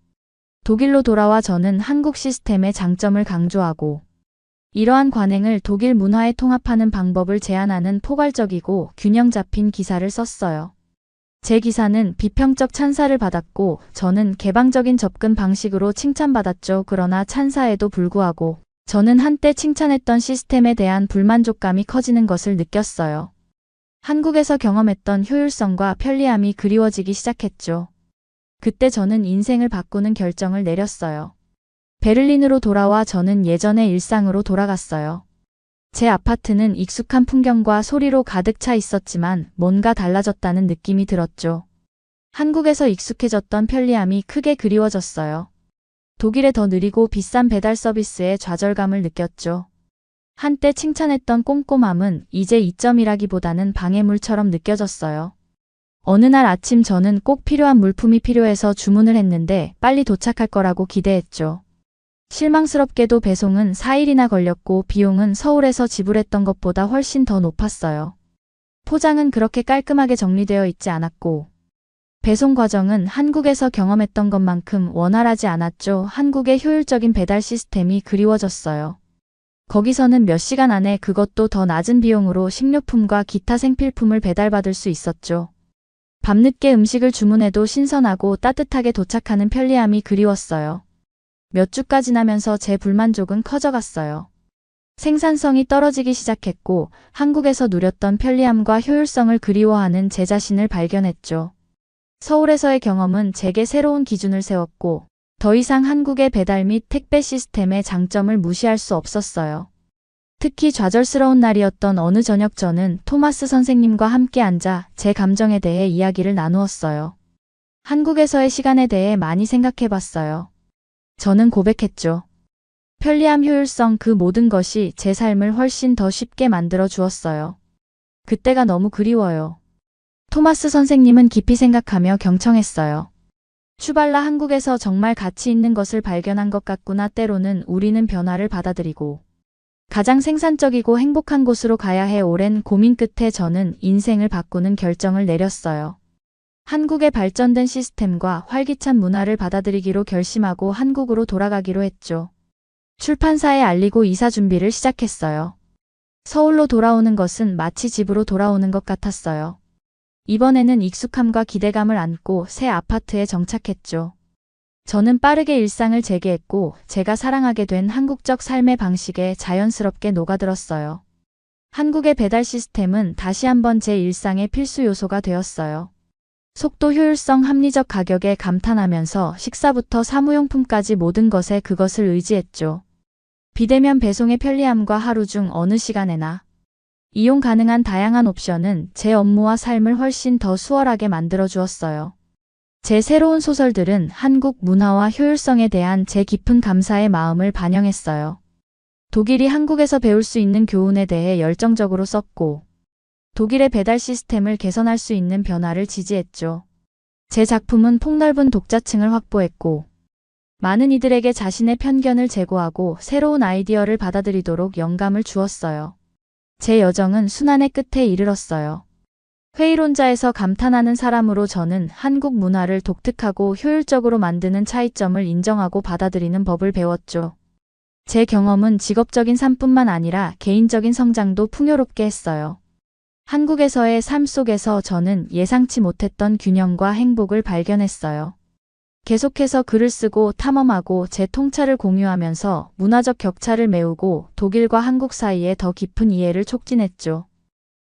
독일로 돌아와 저는 한국 시스템의 장점을 강조하고, 이러한 관행을 독일 문화에 통합하는 방법을 제안하는 포괄적이고 균형 잡힌 기사를 썼어요. 제 기사는 비평적 찬사를 받았고 저는 개방적인 접근 방식으로 칭찬받았죠. 그러나 찬사에도 불구하고 저는 한때 칭찬했던 시스템에 대한 불만족감이 커지는 것을 느꼈어요. 한국에서 경험했던 효율성과 편리함이 그리워지기 시작했죠. 그때 저는 인생을 바꾸는 결정을 내렸어요. 베를린으로 돌아와 저는 예전의 일상으로 돌아갔어요. 제 아파트는 익숙한 풍경과 소리로 가득 차 있었지만 뭔가 달라졌다는 느낌이 들었죠. 한국에서 익숙해졌던 편리함이 크게 그리워졌어요. 독일의 더 느리고 비싼 배달 서비스에 좌절감을 느꼈죠. 한때 칭찬했던 꼼꼼함은 이제 이점이라기보다는 방해물처럼 느껴졌어요. 어느 날 아침 저는 꼭 필요한 물품이 필요해서 주문을 했는데 빨리 도착할 거라고 기대했죠. 실망스럽게도 배송은 4일이나 걸렸고 비용은 서울에서 지불했던 것보다 훨씬 더 높았어요. 포장은 그렇게 깔끔하게 정리되어 있지 않았고, 배송 과정은 한국에서 경험했던 것만큼 원활하지 않았죠. 한국의 효율적인 배달 시스템이 그리워졌어요. 거기서는 몇 시간 안에 그것도 더 낮은 비용으로 식료품과 기타 생필품을 배달받을 수 있었죠. 밤늦게 음식을 주문해도 신선하고 따뜻하게 도착하는 편리함이 그리웠어요. 몇 주가 지나면서 제 불만족은 커져갔어요. 생산성이 떨어지기 시작했고 한국에서 누렸던 편리함과 효율성을 그리워하는 제 자신을 발견했죠. 서울에서의 경험은 제게 새로운 기준을 세웠고 더 이상 한국의 배달 및 택배 시스템의 장점을 무시할 수 없었어요. 특히 좌절스러운 날이었던 어느 저녁 저는 토마스 선생님과 함께 앉아 제 감정에 대해 이야기를 나누었어요. 한국에서의 시간에 대해 많이 생각해봤어요. 저는 고백했죠. 편리함, 효율성 그 모든 것이 제 삶을 훨씬 더 쉽게 만들어 주었어요. 그때가 너무 그리워요. 토마스 선생님은 깊이 생각하며 경청했어요. 슈발라 한국에서 정말 가치 있는 것을 발견한 것 같구나. 때로는 우리는 변화를 받아들이고 가장 생산적이고 행복한 곳으로 가야 해. 오랜 고민 끝에 저는 인생을 바꾸는 결정을 내렸어요. 한국의 발전된 시스템과 활기찬 문화를 받아들이기로 결심하고 한국으로 돌아가기로 했죠. 출판사에 알리고 이사 준비를 시작했어요. 서울로 돌아오는 것은 마치 집으로 돌아오는 것 같았어요. 이번에는 익숙함과 기대감을 안고 새 아파트에 정착했죠. 저는 빠르게 일상을 재개했고 제가 사랑하게 된 한국적 삶의 방식에 자연스럽게 녹아들었어요. 한국의 배달 시스템은 다시 한번 제 일상의 필수 요소가 되었어요. 속도, 효율성, 합리적 가격에 감탄하면서 식사부터 사무용품까지 모든 것에 그것을 의지했죠. 비대면 배송의 편리함과 하루 중 어느 시간에나 이용 가능한 다양한 옵션은 제 업무와 삶을 훨씬 더 수월하게 만들어 주었어요. 제 새로운 소설들은 한국 문화와 효율성에 대한 제 깊은 감사의 마음을 반영했어요. 독일이 한국에서 배울 수 있는 교훈에 대해 열정적으로 썼고, 독일의 배달 시스템을 개선할 수 있는 변화를 지지했죠. 제 작품은 폭넓은 독자층을 확보했고, 많은 이들에게 자신의 편견을 제고하고 새로운 아이디어를 받아들이도록 영감을 주었어요. 제 여정은 순환의 끝에 이르렀어요. 회의론자에서 감탄하는 사람으로 저는 한국 문화를 독특하고 효율적으로 만드는 차이점을 인정하고 받아들이는 법을 배웠죠. 제 경험은 직업적인 삶뿐만 아니라 개인적인 성장도 풍요롭게 했어요. 한국에서의 삶 속에서 저는 예상치 못했던 균형과 행복을 발견했어요. 계속해서 글을 쓰고 탐험하고 제 통찰을 공유하면서 문화적 격차를 메우고 독일과 한국 사이에 더 깊은 이해를 촉진했죠.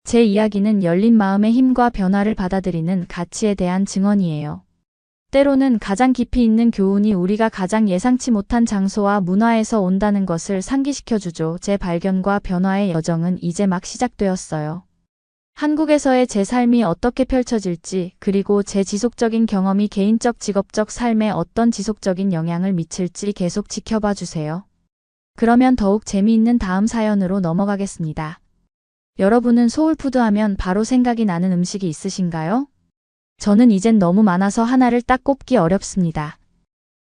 제 이야기는 열린 마음의 힘과 변화를 받아들이는 가치에 대한 증언이에요. 때로는 가장 깊이 있는 교훈이 우리가 가장 예상치 못한 장소와 문화에서 온다는 것을 상기시켜주죠. 제 발견과 변화의 여정은 이제 막 시작되었어요. 한국에서의 제 삶이 어떻게 펼쳐질지, 그리고 제 지속적인 경험이 개인적, 직업적 삶에 어떤 지속적인 영향을 미칠지 계속 지켜봐 주세요. 그러면 더욱 재미있는 다음 사연으로 넘어가겠습니다. 여러분은 소울푸드 하면 바로 생각이 나는 음식이 있으신가요? 저는 이젠 너무 많아서 하나를 딱 꼽기 어렵습니다.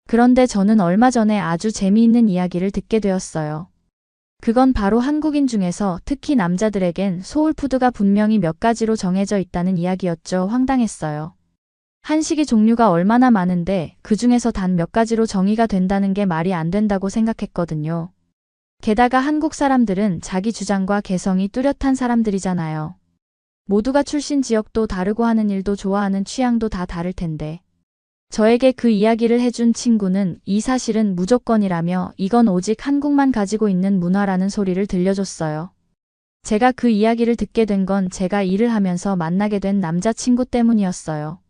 그런데 저는 얼마 전에 아주 재미있는 이야기를 듣게 되었어요. 그건 바로 한국인 중에서 특히 남자들에겐 소울푸드가 분명히 몇 가지로 정해져 있다는 이야기였죠. 황당했어요. 한식이 종류가 얼마나 많은데 그 중에서 단 몇 가지로 정의가 된다는 게 말이 안 된다고 생각했거든요. 게다가 한국 사람들은 자기 주장과 개성이 뚜렷한 사람들이잖아요. 모두가 출신 지역도 다르고 하는 일도 좋아하는 취향도 다 다를 텐데. 저에게 그 이야기를 해준 친구는 이 사실은 무조건이라며 이건 오직 한국만 가지고 있는 문화라는 소리를 들려줬어요. 제가 그 이야기를 듣게 된 건 제가 일을 하면서 만나게 된 남자친구 때문이었어요.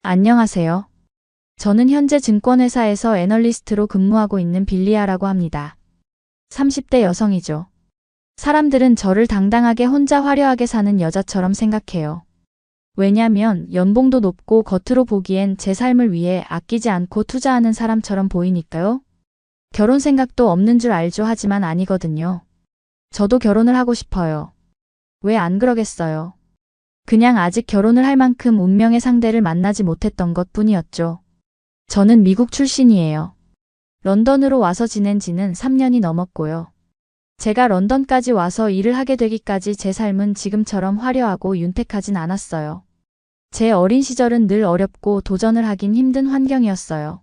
안녕하세요. 저는 현재 증권회사에서 애널리스트로 근무하고 있는 빌리아라고 합니다. 30대 여성이죠. 사람들은 저를 당당하게 혼자 화려하게 사는 여자처럼 생각해요. 왜냐면 연봉도 높고 겉으로 보기엔 제 삶을 위해 아끼지 않고 투자하는 사람처럼 보이니까요. 결혼 생각도 없는 줄 알죠. 하지만 아니거든요. 저도 결혼을 하고 싶어요. 왜 안 그러겠어요. 그냥 아직 결혼을 할 만큼 운명의 상대를 만나지 못했던 것 뿐이었죠. 저는 미국 출신이에요. 런던으로 와서 지낸 지는 3년이 넘었고요. 제가 런던까지 와서 일을 하게 되기까지 제 삶은 지금처럼 화려하고 윤택하진 않았어요. 제 어린 시절은 늘 어렵고 도전을 하긴 힘든 환경이었어요.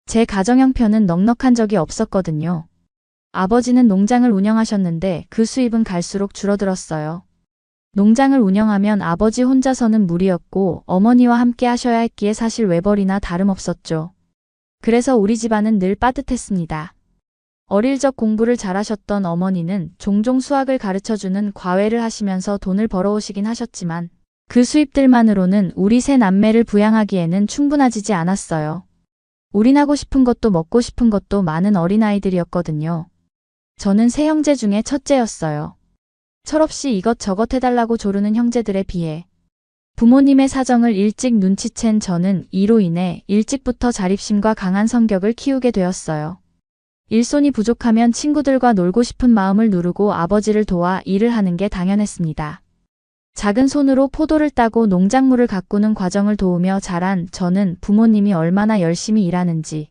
제 가정 형편은 넉넉한 적이 없었거든요. 아버지는 농장을 운영하셨는데 그 수입은 갈수록 줄어들었어요. 농장을 운영하면 아버지 혼자서는 무리였고 어머니와 함께 하셔야 했기에 사실 외벌이나 다름없었죠. 그래서 우리 집안은 늘 빠듯했습니다. 어릴 적 공부를 잘하셨던 어머니는 종종 수학을 가르쳐주는 과외를 하시면서 돈을 벌어오시긴 하셨지만 그 수입들만으로는 우리 세 남매를 부양하기에는 충분하지 않았어요. 우린 하고 싶은 것도 먹고 싶은 것도 많은 어린아이들이었거든요. 저는 세 형제 중에 첫째였어요. 철없이 이것저것 해달라고 조르는 형제들에 비해 부모님의 사정을 일찍 눈치챈 저는 이로 인해 일찍부터 자립심과 강한 성격을 키우게 되었어요. 일손이 부족하면 친구들과 놀고 싶은 마음을 누르고 아버지를 도와 일을 하는 게 당연했습니다. 작은 손으로 포도를 따고 농작물을 가꾸는 과정을 도우며 자란 저는 부모님이 얼마나 열심히 일하는지,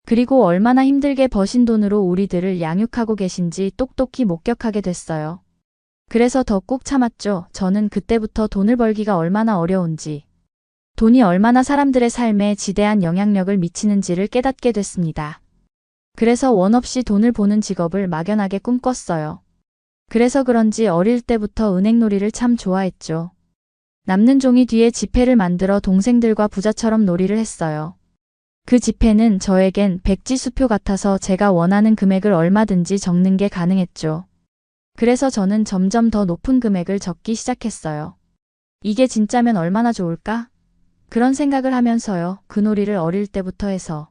그리고 얼마나 힘들게 버신 돈으로 우리들을 양육하고 계신지 똑똑히 목격하게 됐어요. 그래서 더 꾹 참았죠. 저는 그때부터 돈을 벌기가 얼마나 어려운지, 돈이 얼마나 사람들의 삶에 지대한 영향력을 미치는지를 깨닫게 됐습니다. 그래서 원 없이 돈을 버는 직업을 막연하게 꿈꿨어요. 그래서 그런지 어릴 때부터 은행놀이를 참 좋아했죠. 남는 종이 뒤에 지폐를 만들어 동생들과 부자처럼 놀이를 했어요. 그 지폐는 저에겐 백지수표 같아서 제가 원하는 금액을 얼마든지 적는 게 가능했죠. 그래서 저는 점점 더 높은 금액을 적기 시작했어요. 이게 진짜면 얼마나 좋을까? 그런 생각을 하면서요. 그 놀이를 어릴 때부터 해서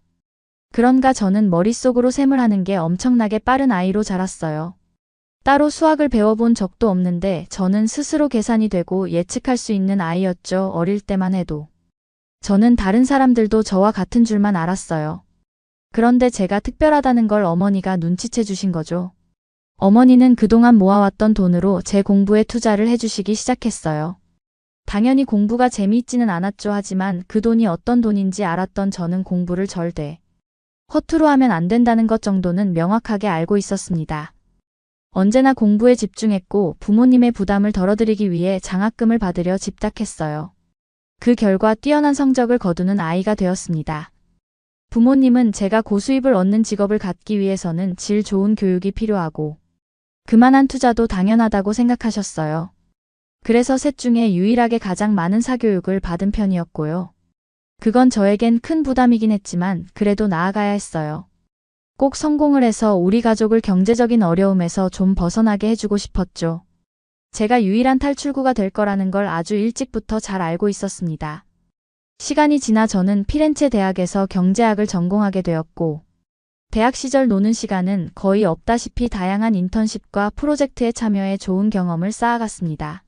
그런가 저는 머릿속으로 셈을 하는 게 엄청나게 빠른 아이로 자랐어요. 따로 수학을 배워본 적도 없는데 저는 스스로 계산이 되고 예측할 수 있는 아이였죠. 어릴 때만 해도. 저는 다른 사람들도 저와 같은 줄만 알았어요. 그런데 제가 특별하다는 걸 어머니가 눈치채 주신 거죠. 어머니는 그동안 모아왔던 돈으로 제 공부에 투자를 해주시기 시작했어요. 당연히 공부가 재미있지는 않았죠. 하지만 그 돈이 어떤 돈인지 알았던 저는 공부를 절대 허투루 하면 안 된다는 것 정도는 명확하게 알고 있었습니다. 언제나 공부에 집중했고 부모님의 부담을 덜어드리기 위해 장학금을 받으려 집탁했어요. 그 결과 뛰어난 성적을 거두는 아이가 되었습니다. 부모님은 제가 고수입을 얻는 직업을 갖기 위해서는 질 좋은 교육이 필요하고 그만한 투자도 당연하다고 생각하셨어요. 그래서 셋 중에 유일하게 가장 많은 사교육을 받은 편이었고요. 그건 저에겐 큰 부담이긴 했지만 그래도 나아가야 했어요. 꼭 성공을 해서 우리 가족을 경제적인 어려움에서 좀 벗어나게 해주고 싶었죠. 제가 유일한 탈출구가 될 거라는 걸 아주 일찍부터 잘 알고 있었습니다. 시간이 지나 저는 피렌체 대학에서 경제학을 전공하게 되었고, 대학 시절 노는 시간은 거의 없다시피 다양한 인턴십과 프로젝트에 참여해 좋은 경험을 쌓아갔습니다.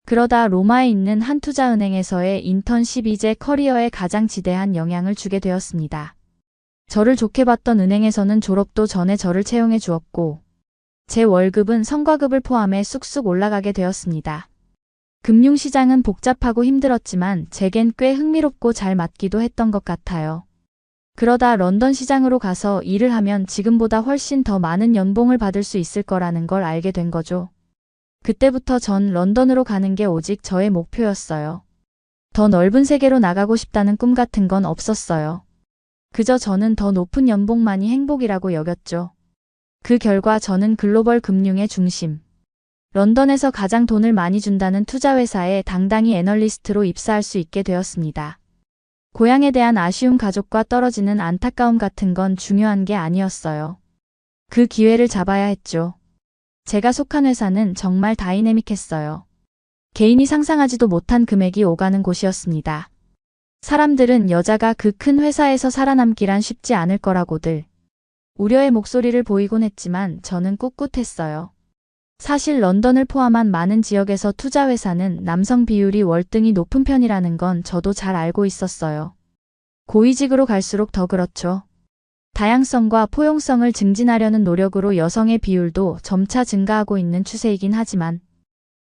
그러다 로마에 있는 한 투자은행에서의 인턴십이 제 커리어에 가장 지대한 영향을 주게 되었습니다. 저를 좋게 봤던 은행에서는 졸업도 전에 저를 채용해 주었고 제 월급은 성과급을 포함해 쑥쑥 올라가게 되었습니다. 금융시장은 복잡하고 힘들었지만 제겐 꽤 흥미롭고 잘 맞기도 했던 것 같아요. 그러다 런던 시장으로 가서 일을 하면 지금보다 훨씬 더 많은 연봉을 받을 수 있을 거라는 걸 알게 된 거죠. 그때부터 전 런던으로 가는 게 오직 저의 목표였어요. 더 넓은 세계로 나가고 싶다는 꿈 같은 건 없었어요. 그저 저는 더 높은 연봉만이 행복이라고 여겼죠. 그 결과 저는 글로벌 금융의 중심, 런던에서 가장 돈을 많이 준다는 투자회사에 당당히 애널리스트로 입사할 수 있게 되었습니다. 고향에 대한 아쉬움, 가족과 떨어지는 안타까움 같은 건 중요한 게 아니었어요. 그 기회를 잡아야 했죠. 제가 속한 회사는 정말 다이내믹했어요. 개인이 상상하지도 못한 금액이 오가는 곳이었습니다. 사람들은 여자가 그 큰 회사에서 살아남기란 쉽지 않을 거라고들 우려의 목소리를 보이곤 했지만 저는 꿋꿋했어요. 사실 런던을 포함한 많은 지역에서 투자회사는 남성 비율이 월등히 높은 편이라는 건 저도 잘 알고 있었어요. 고위직으로 갈수록 더 그렇죠. 다양성과 포용성을 증진하려는 노력으로 여성의 비율도 점차 증가하고 있는 추세이긴 하지만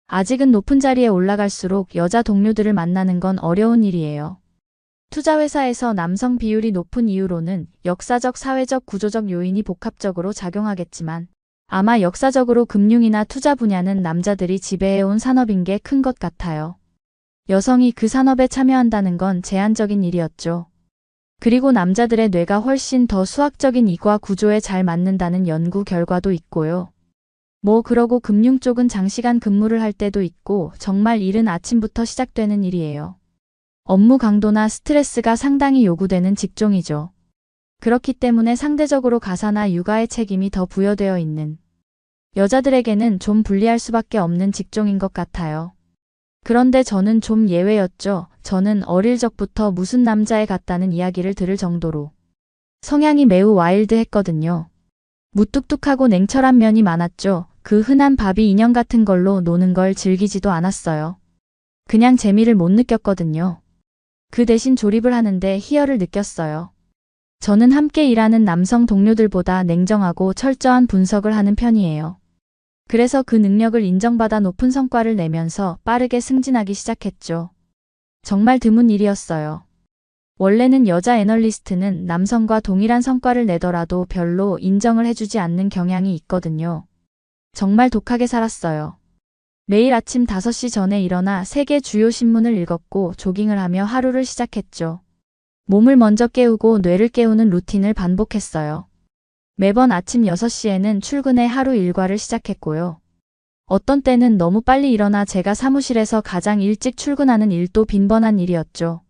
아직은 높은 자리에 올라갈수록 여자 동료들을 만나는 건 어려운 일이에요. 투자회사에서 남성 비율이 높은 이유로는 역사적, 사회적, 구조적 요인이 복합적으로 작용하겠지만 아마 역사적으로 금융이나 투자 분야는 남자들이 지배해온 산업인 게 큰 것 같아요. 여성이 그 산업에 참여한다는 건 제한적인 일이었죠. 그리고 남자들의 뇌가 훨씬 더 수학적인 이과 구조에 잘 맞는다는 연구 결과도 있고요. 그러고 금융 쪽은 장시간 근무를 할 때도 있고 정말 이른 아침부터 시작되는 일이에요. 업무 강도나 스트레스가 상당히 요구되는 직종이죠. 그렇기 때문에 상대적으로 가사나 육아의 책임이 더 부여되어 있는 여자들에게는 좀 불리할 수밖에 없는 직종인 것 같아요. 그런데 저는 좀 예외였죠. 저는 어릴 적부터 무슨 남자애 같다는 이야기를 들을 정도로 성향이 매우 와일드했거든요. 무뚝뚝하고 냉철한 면이 많았죠. 그 흔한 바비 인형 같은 걸로 노는 걸 즐기지도 않았어요. 그냥 재미를 못 느꼈거든요. 그 대신 조립을 하는데 희열을 느꼈어요. 저는 함께 일하는 남성 동료들보다 냉정하고 철저한 분석을 하는 편이에요. 그래서 그 능력을 인정받아 높은 성과를 내면서 빠르게 승진하기 시작했죠. 정말 드문 일이었어요. 원래는 여자 애널리스트는 남성과 동일한 성과를 내더라도 별로 인정을 해주지 않는 경향이 있거든요. 정말 독하게 살았어요. 매일 아침 5시 전에 일어나 세계 주요 신문을 읽었고 조깅을 하며 하루를 시작했죠. 몸을 먼저 깨우고 뇌를 깨우는 루틴을 반복했어요. 매번 아침 6시에는 출근해 하루 일과를 시작했고요. 어떤 때는 너무 빨리 일어나 제가 사무실에서 가장 일찍 출근하는 일도 빈번한 일이었죠.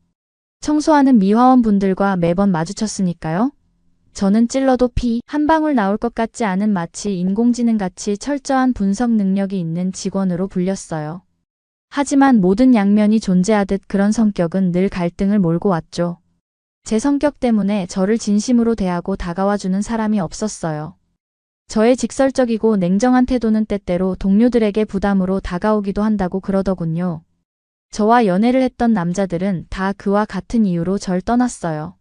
청소하는 미화원분들과 매번 마주쳤으니까요. 저는 찔러도 피 한 방울 나올 것 같지 않은 마치 인공지능같이 철저한 분석 능력이 있는 직원으로 불렸어요. 하지만 모든 양면이 존재하듯 그런 성격은 늘 갈등을 몰고 왔죠. 제 성격 때문에 저를 진심으로 대하고 다가와주는 사람이 없었어요. 저의 직설적이고 냉정한 태도는 때때로 동료들에게 부담으로 다가오기도 한다고 그러더군요. 저와 연애를 했던 남자들은 다 그와 같은 이유로 절 떠났어요.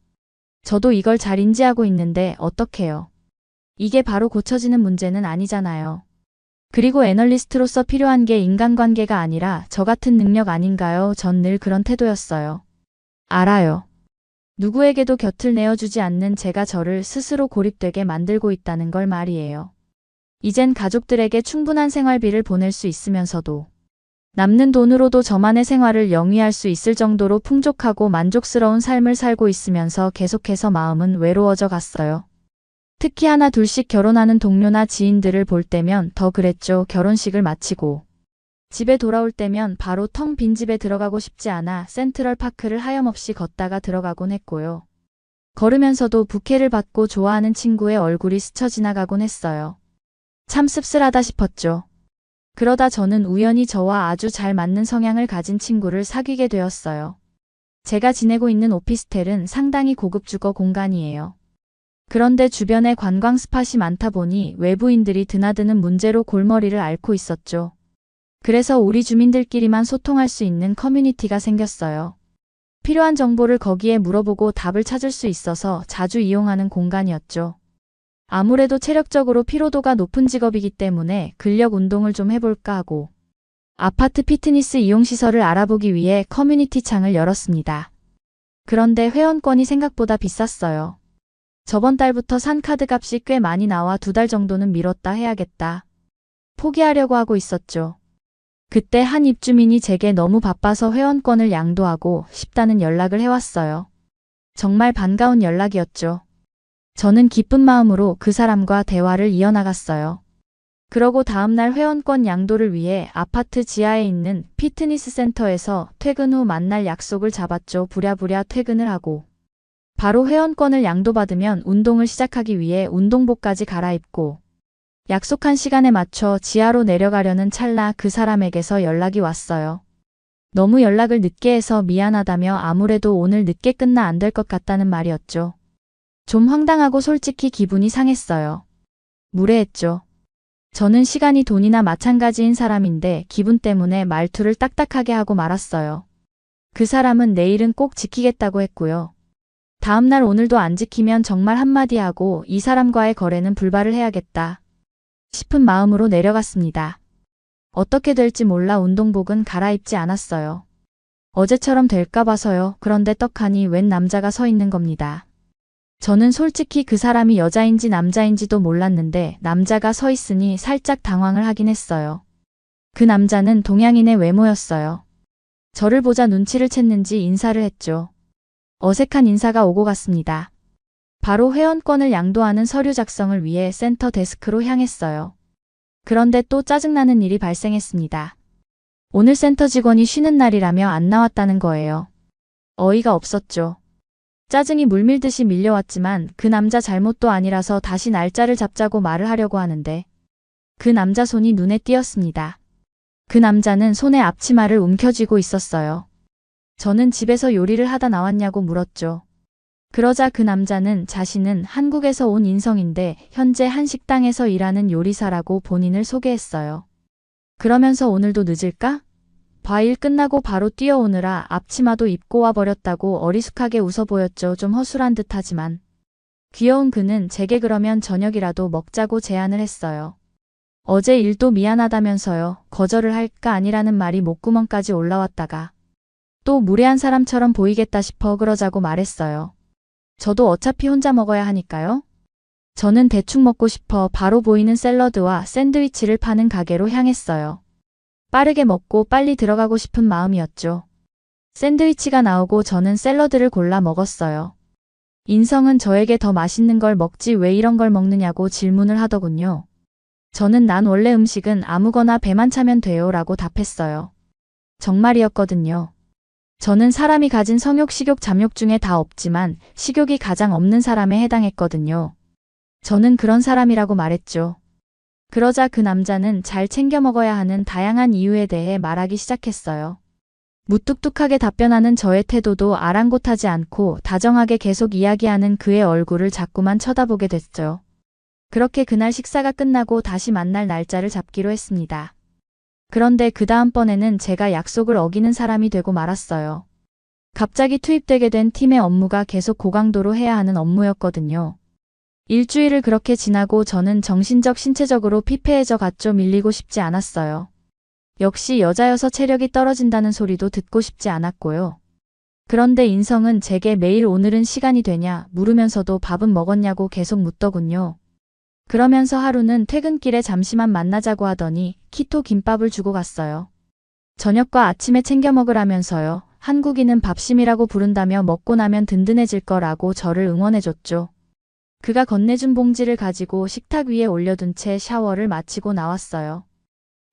저도 이걸 잘 인지하고 있는데 어떡해요. 이게 바로 고쳐지는 문제는 아니잖아요. 그리고 애널리스트로서 필요한 게 인간관계가 아니라 저 같은 능력 아닌가요? 전 늘 그런 태도였어요. 알아요. 누구에게도 곁을 내어주지 않는 제가 저를 스스로 고립되게 만들고 있다는 걸 말이에요. 이젠 가족들에게 충분한 생활비를 보낼 수 있으면서도 남는 돈으로도 저만의 생활을 영위할 수 있을 정도로 풍족하고 만족스러운 삶을 살고 있으면서 계속해서 마음은 외로워져 갔어요. 특히 하나 둘씩 결혼하는 동료나 지인들을 볼 때면 더 그랬죠. 결혼식을 마치고 집에 돌아올 때면 바로 텅 빈 집에 들어가고 싶지 않아 센트럴파크를 하염없이 걷다가 들어가곤 했고요. 걸으면서도 부케를 받고 좋아하는 친구의 얼굴이 스쳐 지나가곤 했어요. 참 씁쓸하다 싶었죠. 그러다 저는 우연히 저와 아주 잘 맞는 성향을 가진 친구를 사귀게 되었어요. 제가 지내고 있는 오피스텔은 상당히 고급 주거 공간이에요. 그런데 주변에 관광 스팟이 많다 보니 외부인들이 드나드는 문제로 골머리를 앓고 있었죠. 그래서 우리 주민들끼리만 소통할 수 있는 커뮤니티가 생겼어요. 필요한 정보를 거기에 물어보고 답을 찾을 수 있어서 자주 이용하는 공간이었죠. 아무래도 체력적으로 피로도가 높은 직업이기 때문에 근력 운동을 좀 해볼까 하고 아파트 피트니스 이용시설을 알아보기 위해 커뮤니티 창을 열었습니다. 그런데 회원권이 생각보다 비쌌어요. 저번 달부터 산 카드 값이 꽤 많이 나와 2달 정도는 미뤘다 해야겠다. 포기하려고 하고 있었죠. 그때 한 입주민이 제게 너무 바빠서 회원권을 양도하고 싶다는 연락을 해왔어요. 정말 반가운 연락이었죠. 저는 기쁜 마음으로 그 사람과 대화를 이어나갔어요. 그러고 다음날 회원권 양도를 위해 아파트 지하에 있는 피트니스 센터에서 퇴근 후 만날 약속을 잡았죠. 부랴부랴 퇴근을 하고 바로 회원권을 양도받으면 운동을 시작하기 위해 운동복까지 갈아입고 약속한 시간에 맞춰 지하로 내려가려는 찰나 그 사람에게서 연락이 왔어요. 너무 연락을 늦게 해서 미안하다며 아무래도 오늘 늦게 끝나 안 될 것 같다는 말이었죠. 좀 황당하고 솔직히 기분이 상했어요. 무례했죠. 저는 시간이 돈이나 마찬가지인 사람인데 기분 때문에 말투를 딱딱하게 하고 말았어요. 그 사람은 내일은 꼭 지키겠다고 했고요. 다음날 오늘도 안 지키면 정말 한마디 하고 이 사람과의 거래는 불발을 해야겠다 싶은 마음으로 내려갔습니다. 어떻게 될지 몰라 운동복은 갈아입지 않았어요. 어제처럼 될까 봐서요. 그런데 떡하니 웬 남자가 서 있는 겁니다. 저는 솔직히 그 사람이 여자인지 남자인지도 몰랐는데 남자가 서 있으니 살짝 당황을 하긴 했어요. 그 남자는 동양인의 외모였어요. 저를 보자 눈치를 챘는지 인사를 했죠. 어색한 인사가 오고 갔습니다. 바로 회원권을 양도하는 서류 작성을 위해 센터 데스크로 향했어요. 그런데 또 짜증나는 일이 발생했습니다. 오늘 센터 직원이 쉬는 날이라며 안 나왔다는 거예요. 어이가 없었죠. 짜증이 물밀듯이 밀려왔지만 그 남자 잘못도 아니라서 다시 날짜를 잡자고 말을 하려고 하는데 그 남자 손이 눈에 띄었습니다. 그 남자는 손에 앞치마를 움켜쥐고 있었어요. 저는 집에서 요리를 하다 나왔냐고 물었죠. 그러자 그 남자는 자신은 한국에서 온 인성인데 현재 한 식당에서 일하는 요리사라고 본인을 소개했어요. 그러면서 오늘도 늦을까? 일 끝나고 바로 뛰어오느라 앞치마도 입고 와버렸다고 어리숙하게 웃어 보였죠. 좀 허술한 듯하지만 귀여운 그는 제게 그러면 저녁이라도 먹자고 제안을 했어요. 어제 일도 미안하다면서요. 거절을 할까 아니라는 말이 목구멍까지 올라왔다가 또 무례한 사람처럼 보이겠다 싶어 그러자고 말했어요. 저도 어차피 혼자 먹어야 하니까요. 저는 대충 먹고 싶어 바로 보이는 샐러드와 샌드위치를 파는 가게로 향했어요. 빠르게 먹고 빨리 들어가고 싶은 마음이었죠. 샌드위치가 나오고 저는 샐러드를 골라 먹었어요. 인성은 저에게 더 맛있는 걸 먹지 왜 이런 걸 먹느냐고 질문을 하더군요. 저는 난 원래 음식은 아무거나 배만 차면 돼요 라고 답했어요. 정말이었거든요. 저는 사람이 가진 성욕, 식욕, 잠욕 중에 다 없지만 식욕이 가장 없는 사람에 해당했거든요. 저는 그런 사람이라고 말했죠. 그러자 그 남자는 잘 챙겨 먹어야 하는 다양한 이유에 대해 말하기 시작했어요. 무뚝뚝하게 답변하는 저의 태도도 아랑곳하지 않고 다정하게 계속 이야기하는 그의 얼굴을 자꾸만 쳐다보게 됐죠. 그렇게 그날 식사가 끝나고 다시 만날 날짜를 잡기로 했습니다. 그런데 그 다음번에는 제가 약속을 어기는 사람이 되고 말았어요. 갑자기 투입되게 된 팀의 업무가 계속 고강도로 해야 하는 업무였거든요. 일주일을 그렇게 지나고 저는 정신적, 신체적으로 피폐해져 갔죠. 밀리고 싶지 않았어요. 역시 여자여서 체력이 떨어진다는 소리도 듣고 싶지 않았고요. 그런데 인성은 제게 매일 오늘은 시간이 되냐 물으면서도 밥은 먹었냐고 계속 묻더군요. 그러면서 하루는 퇴근길에 잠시만 만나자고 하더니 키토 김밥을 주고 갔어요. 저녁과 아침에 챙겨 먹으라면서요. 한국인은 밥심이라고 부른다며 먹고 나면 든든해질 거라고 저를 응원해줬죠. 그가 건네준 봉지를 가지고 식탁 위에 올려둔 채 샤워를 마치고 나왔어요.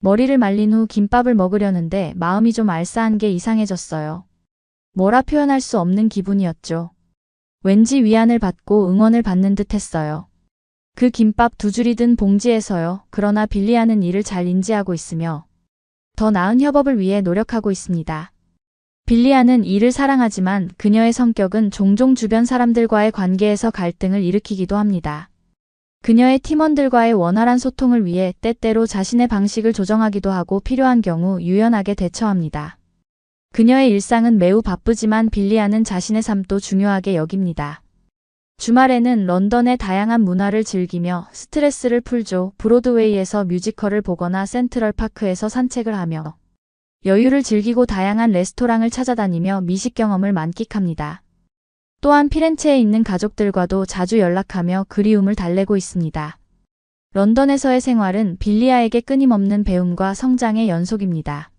머리를 말린 후 김밥을 먹으려는데 마음이 좀 알싸한 게 이상해졌어요. 뭐라 표현할 수 없는 기분이었죠. 왠지 위안을 받고 응원을 받는 듯 했어요. 그 김밥 두 줄이 든 봉지에서요. 그러나 빌리아는 이를 잘 인지하고 있으며 더 나은 협업을 위해 노력하고 있습니다. 빌리아는 이를 사랑하지만 그녀의 성격은 종종 주변 사람들과의 관계에서 갈등을 일으키기도 합니다. 그녀의 팀원들과의 원활한 소통을 위해 때때로 자신의 방식을 조정하기도 하고 필요한 경우 유연하게 대처합니다. 그녀의 일상은 매우 바쁘지만 빌리아는 자신의 삶도 중요하게 여깁니다. 주말에는 런던의 다양한 문화를 즐기며 스트레스를 풀죠. 브로드웨이에서 뮤지컬을 보거나 센트럴파크에서 산책을 하며 여유를 즐기고 다양한 레스토랑을 찾아다니며 미식 경험을 만끽합니다. 또한 피렌체에 있는 가족들과도 자주 연락하며 그리움을 달래고 있습니다. 런던에서의 생활은 빌리아에게 끊임없는 배움과 성장의 연속입니다.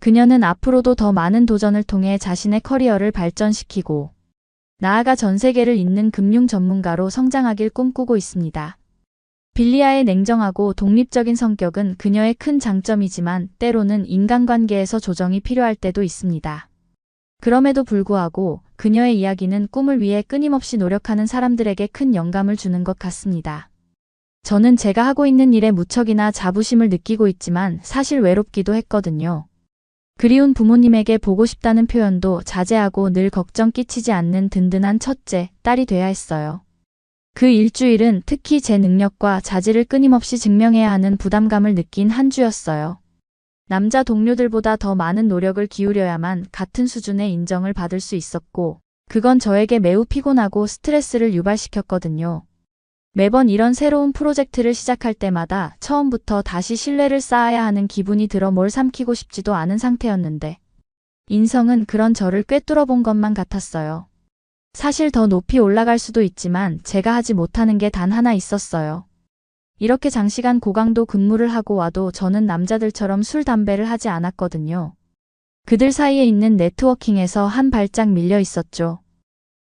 그녀는 앞으로도 더 많은 도전을 통해 자신의 커리어를 발전시키고 나아가 전 세계를 잇는 금융 전문가로 성장하길 꿈꾸고 있습니다. 빌리아의 냉정하고 독립적인 성격은 그녀의 큰 장점이지만 때로는 인간관계에서 조정이 필요할 때도 있습니다. 그럼에도 불구하고 그녀의 이야기는 꿈을 위해 끊임없이 노력하는 사람들에게 큰 영감을 주는 것 같습니다. 저는 제가 하고 있는 일에 무척이나 자부심을 느끼고 있지만 사실 외롭기도 했거든요. 그리운 부모님에게 보고 싶다는 표현도 자제하고 늘 걱정 끼치지 않는 든든한 첫째, 딸이 돼야 했어요. 그 일주일은 특히 제 능력과 자질을 끊임없이 증명해야 하는 부담감을 느낀 한 주였어요. 남자 동료들보다 더 많은 노력을 기울여야만 같은 수준의 인정을 받을 수 있었고, 그건 저에게 매우 피곤하고 스트레스를 유발시켰거든요. 매번 이런 새로운 프로젝트를 시작할 때마다 처음부터 다시 신뢰를 쌓아야 하는 기분이 들어 뭘 삼키고 싶지도 않은 상태였는데, 인성은 그런 저를 꿰뚫어 본 것만 같았어요. 사실 더 높이 올라갈 수도 있지만 제가 하지 못하는 게 단 하나 있었어요. 이렇게 장시간 고강도 근무를 하고 와도 저는 남자들처럼 술, 담배를 하지 않았거든요. 그들 사이에 있는 네트워킹에서 한 발짝 밀려 있었죠.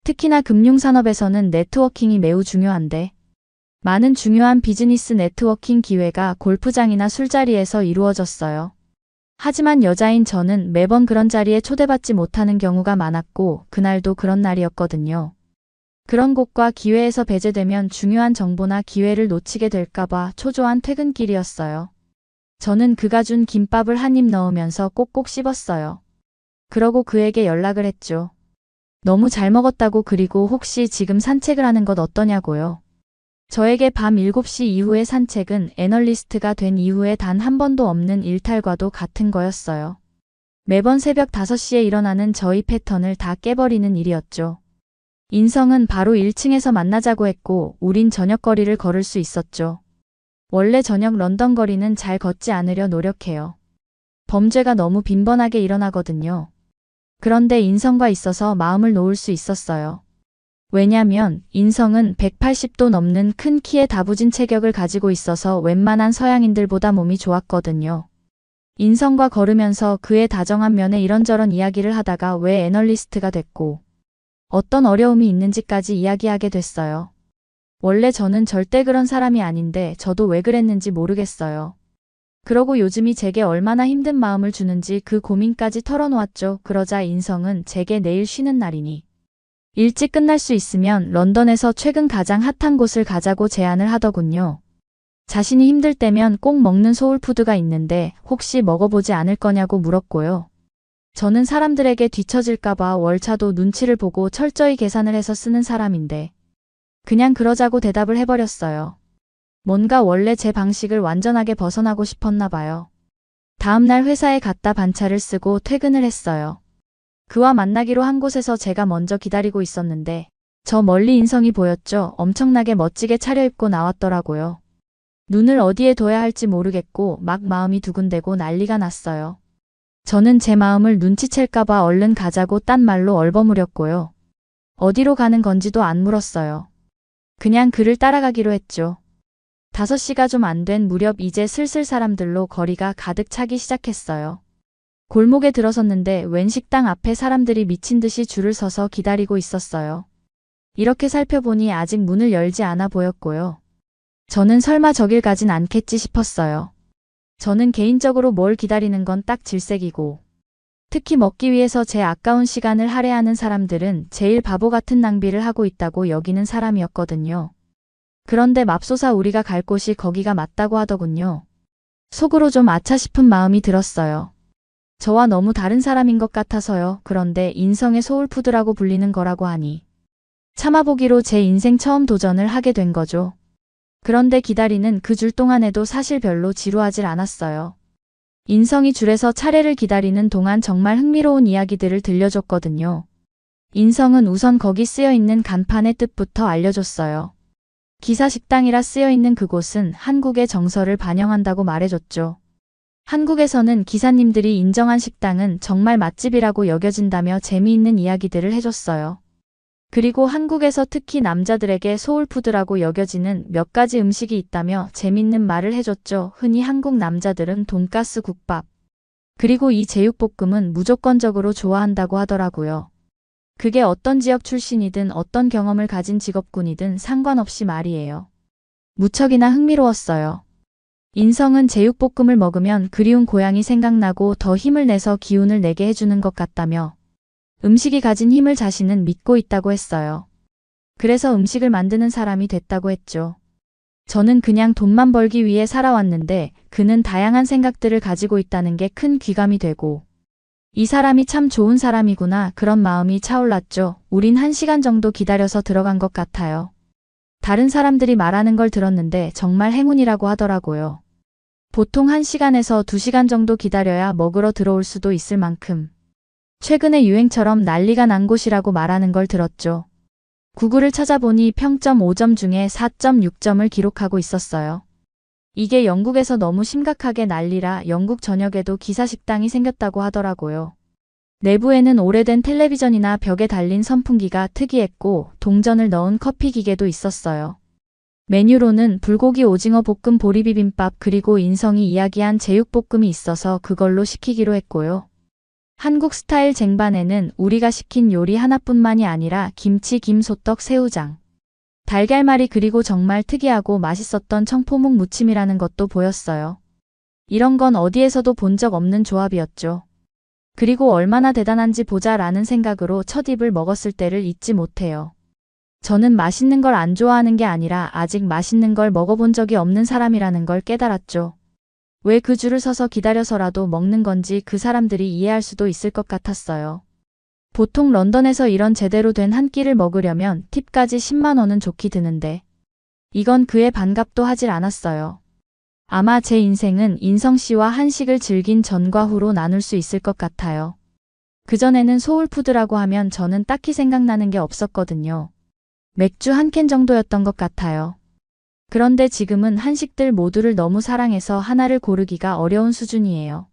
특히나 금융산업에서는 네트워킹이 매우 중요한데, 많은 중요한 비즈니스 네트워킹 기회가 골프장이나 술자리에서 이루어졌어요. 하지만 여자인 저는 매번 그런 자리에 초대받지 못하는 경우가 많았고 그날도 그런 날이었거든요. 그런 곳과 기회에서 배제되면 중요한 정보나 기회를 놓치게 될까봐 초조한 퇴근길이었어요. 저는 그가 준 김밥을 한 입 넣으면서 꼭꼭 씹었어요. 그러고 그에게 연락을 했죠. 너무 잘 먹었다고 그리고 혹시 지금 산책을 하는 것 어떠냐고요. 저에게 밤 7시 이후의 산책은 애널리스트가 된 이후에 단 한 번도 없는 일탈과도 같은 거였어요. 매번 새벽 5시에 일어나는 저희 패턴을 다 깨버리는 일이었죠. 인성은 바로 1층에서 만나자고 했고 우린 저녁 거리를 걸을 수 있었죠. 원래 저녁 런던 거리는 잘 걷지 않으려 노력해요. 범죄가 너무 빈번하게 일어나거든요. 그런데 인성과 있어서 마음을 놓을 수 있었어요. 왜냐면 인성은 180도 넘는 큰 키에 다부진 체격을 가지고 있어서 웬만한 서양인들보다 몸이 좋았거든요. 인성과 걸으면서 그의 다정한 면에 이런저런 이야기를 하다가 왜 애널리스트가 됐고 어떤 어려움이 있는지까지 이야기하게 됐어요. 원래 저는 절대 그런 사람이 아닌데 저도 왜 그랬는지 모르겠어요. 그러고 요즘이 제게 얼마나 힘든 마음을 주는지 그 고민까지 털어놓았죠. 그러자 인성은 제게 내일 쉬는 날이니 일찍 끝날 수 있으면 런던에서 최근 가장 핫한 곳을 가자고 제안을 하더군요. 자신이 힘들 때면 꼭 먹는 소울푸드가 있는데 혹시 먹어보지 않을 거냐고 물었고요. 저는 사람들에게 뒤처질까봐 월차도 눈치를 보고 철저히 계산을 해서 쓰는 사람인데 그냥 그러자고 대답을 해버렸어요. 뭔가 원래 제 방식을 완전하게 벗어나고 싶었나 봐요. 다음날 회사에 갔다 반차를 쓰고 퇴근을 했어요. 그와 만나기로 한 곳에서 제가 먼저 기다리고 있었는데 저 멀리 인성이 보였죠. 엄청나게 멋지게 차려입고 나왔더라고요. 눈을 어디에 둬야 할지 모르겠고 막 마음이 두근대고 난리가 났어요. 저는 제 마음을 눈치챌까봐 얼른 가자고 딴 말로 얼버무렸고요. 어디로 가는 건지도 안 물었어요. 그냥 그를 따라가기로 했죠. 5시가 좀 안 된 무렵 이제 슬슬 사람들로 거리가 가득 차기 시작했어요. 골목에 들어섰는데 웬 식당 앞에 사람들이 미친 듯이 줄을 서서 기다리고 있었어요. 이렇게 살펴보니 아직 문을 열지 않아 보였고요. 저는 설마 저길 가진 않겠지 싶었어요. 저는 개인적으로 뭘 기다리는 건 딱 질색이고 특히 먹기 위해서 제 아까운 시간을 할애하는 사람들은 제일 바보 같은 낭비를 하고 있다고 여기는 사람이었거든요. 그런데 맙소사 우리가 갈 곳이 거기가 맞다고 하더군요. 속으로 좀 아차 싶은 마음이 들었어요. 저와 너무 다른 사람인 것 같아서요. 그런데 인성의 소울푸드라고 불리는 거라고 하니 참아보기로 제 인생 처음 도전을 하게 된 거죠. 그런데 기다리는 그 줄 동안에도 사실 별로 지루하질 않았어요. 인성이 줄에서 차례를 기다리는 동안 정말 흥미로운 이야기들을 들려줬거든요. 인성은 우선 거기 쓰여있는 간판의 뜻부터 알려줬어요. 기사식당이라 쓰여있는 그곳은 한국의 정서를 반영한다고 말해줬죠. 한국에서는 기사님들이 인정한 식당은 정말 맛집이라고 여겨진다며 재미있는 이야기들을 해줬어요. 그리고 한국에서 특히 남자들에게 소울푸드라고 여겨지는 몇 가지 음식이 있다며 재밌는 말을 해줬죠. 흔히 한국 남자들은 돈가스 국밥, 그리고 이 제육볶음은 무조건적으로 좋아한다고 하더라고요. 그게 어떤 지역 출신이든 어떤 경험을 가진 직업군이든 상관없이 말이에요. 무척이나 흥미로웠어요. 인성은 제육볶음을 먹으면 그리운 고향이 생각나고 더 힘을 내서 기운을 내게 해주는 것 같다며 음식이 가진 힘을 자신은 믿고 있다고 했어요. 그래서 음식을 만드는 사람이 됐다고 했죠. 저는 그냥 돈만 벌기 위해 살아왔는데 그는 다양한 생각들을 가지고 있다는 게 큰 귀감이 되고 이 사람이 참 좋은 사람이구나 그런 마음이 차올랐죠. 우린 1시간 정도 기다려서 들어간 것 같아요. 다른 사람들이 말하는 걸 들었는데 정말 행운이라고 하더라고요. 보통 1시간에서 2시간 정도 기다려야 먹으러 들어올 수도 있을 만큼 최근에 유행처럼 난리가 난 곳이라고 말하는 걸 들었죠. 구글을 찾아보니 평점 5점 중에 4.6점을 기록하고 있었어요. 이게 영국에서 너무 심각하게 난리라 영국 전역에도 기사식당이 생겼다고 하더라고요. 내부에는 오래된 텔레비전이나 벽에 달린 선풍기가 특이했고 동전을 넣은 커피 기계도 있었어요. 메뉴로는 불고기 오징어 볶음 보리비빔밥 그리고 인성이 이야기한 제육볶음이 있어서 그걸로 시키기로 했고요. 한국 스타일 쟁반에는 우리가 시킨 요리 하나뿐만이 아니라 김치, 김소떡, 새우장, 달걀말이 그리고 정말 특이하고 맛있었던 청포묵 무침이라는 것도 보였어요. 이런 건 어디에서도 본 적 없는 조합이었죠. 그리고 얼마나 대단한지 보자라는 생각으로 첫 입을 먹었을 때를 잊지 못해요. 저는 맛있는 걸 안 좋아하는 게 아니라 아직 맛있는 걸 먹어본 적이 없는 사람이라는 걸 깨달았죠. 왜 그 줄을 서서 기다려서라도 먹는 건지 그 사람들이 이해할 수도 있을 것 같았어요. 보통 런던에서 이런 제대로 된 한 끼를 먹으려면 팁까지 10만 원은 좋게 드는데 이건 그에 반갑도 하질 않았어요. 아마 제 인생은 인성 씨와 한식을 즐긴 전과 후로 나눌 수 있을 것 같아요. 그전에는 소울푸드라고 하면 저는 딱히 생각나는 게 없었거든요. 맥주 한 캔 정도였던 것 같아요. 그런데 지금은 한식들 모두를 너무 사랑해서 하나를 고르기가 어려운 수준이에요.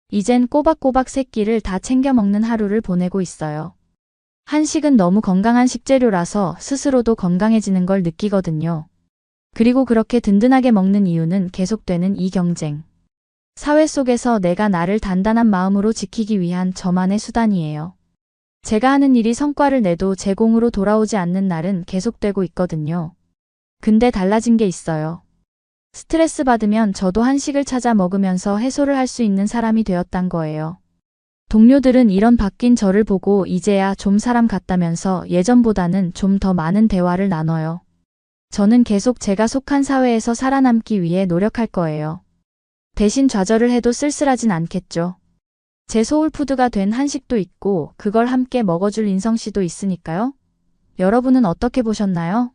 이젠 꼬박꼬박 3끼를 다 챙겨 먹는 하루를 보내고 있어요. 한식은 너무 건강한 식재료라서 스스로도 건강해지는 걸 느끼거든요. 그리고 그렇게 든든하게 먹는 이유는 계속되는 이 경쟁. 사회 속에서 내가 나를 단단한 마음으로 지키기 위한 저만의 수단이에요. 제가 하는 일이 성과를 내도 제 공으로 돌아오지 않는 날은 계속되고 있거든요. 근데 달라진 게 있어요. 스트레스 받으면 저도 한식을 찾아 먹으면서 해소를 할 수 있는 사람이 되었단 거예요. 동료들은 이런 바뀐 저를 보고 이제야 좀 사람 같다면서 예전보다는 좀 더 많은 대화를 나눠요. 저는 계속 제가 속한 사회에서 살아남기 위해 노력할 거예요. 대신 좌절을 해도 쓸쓸하진 않겠죠. 제 소울푸드가 된 한식도 있고 그걸 함께 먹어줄 인성씨도 있으니까요. 여러분은 어떻게 보셨나요?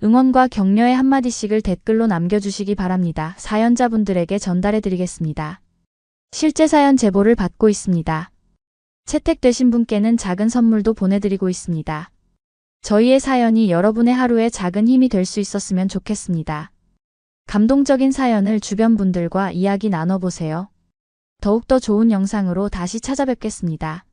응원과 격려의 한마디씩을 댓글로 남겨주시기 바랍니다. 사연자분들에게 전달해드리겠습니다. 실제 사연 제보를 받고 있습니다. 채택되신 분께는 작은 선물도 보내드리고 있습니다. 저희의 사연이 여러분의 하루에 작은 힘이 될 수 있었으면 좋겠습니다. 감동적인 사연을 주변 분들과 이야기 나눠보세요. 더욱더 좋은 영상으로 다시 찾아뵙겠습니다.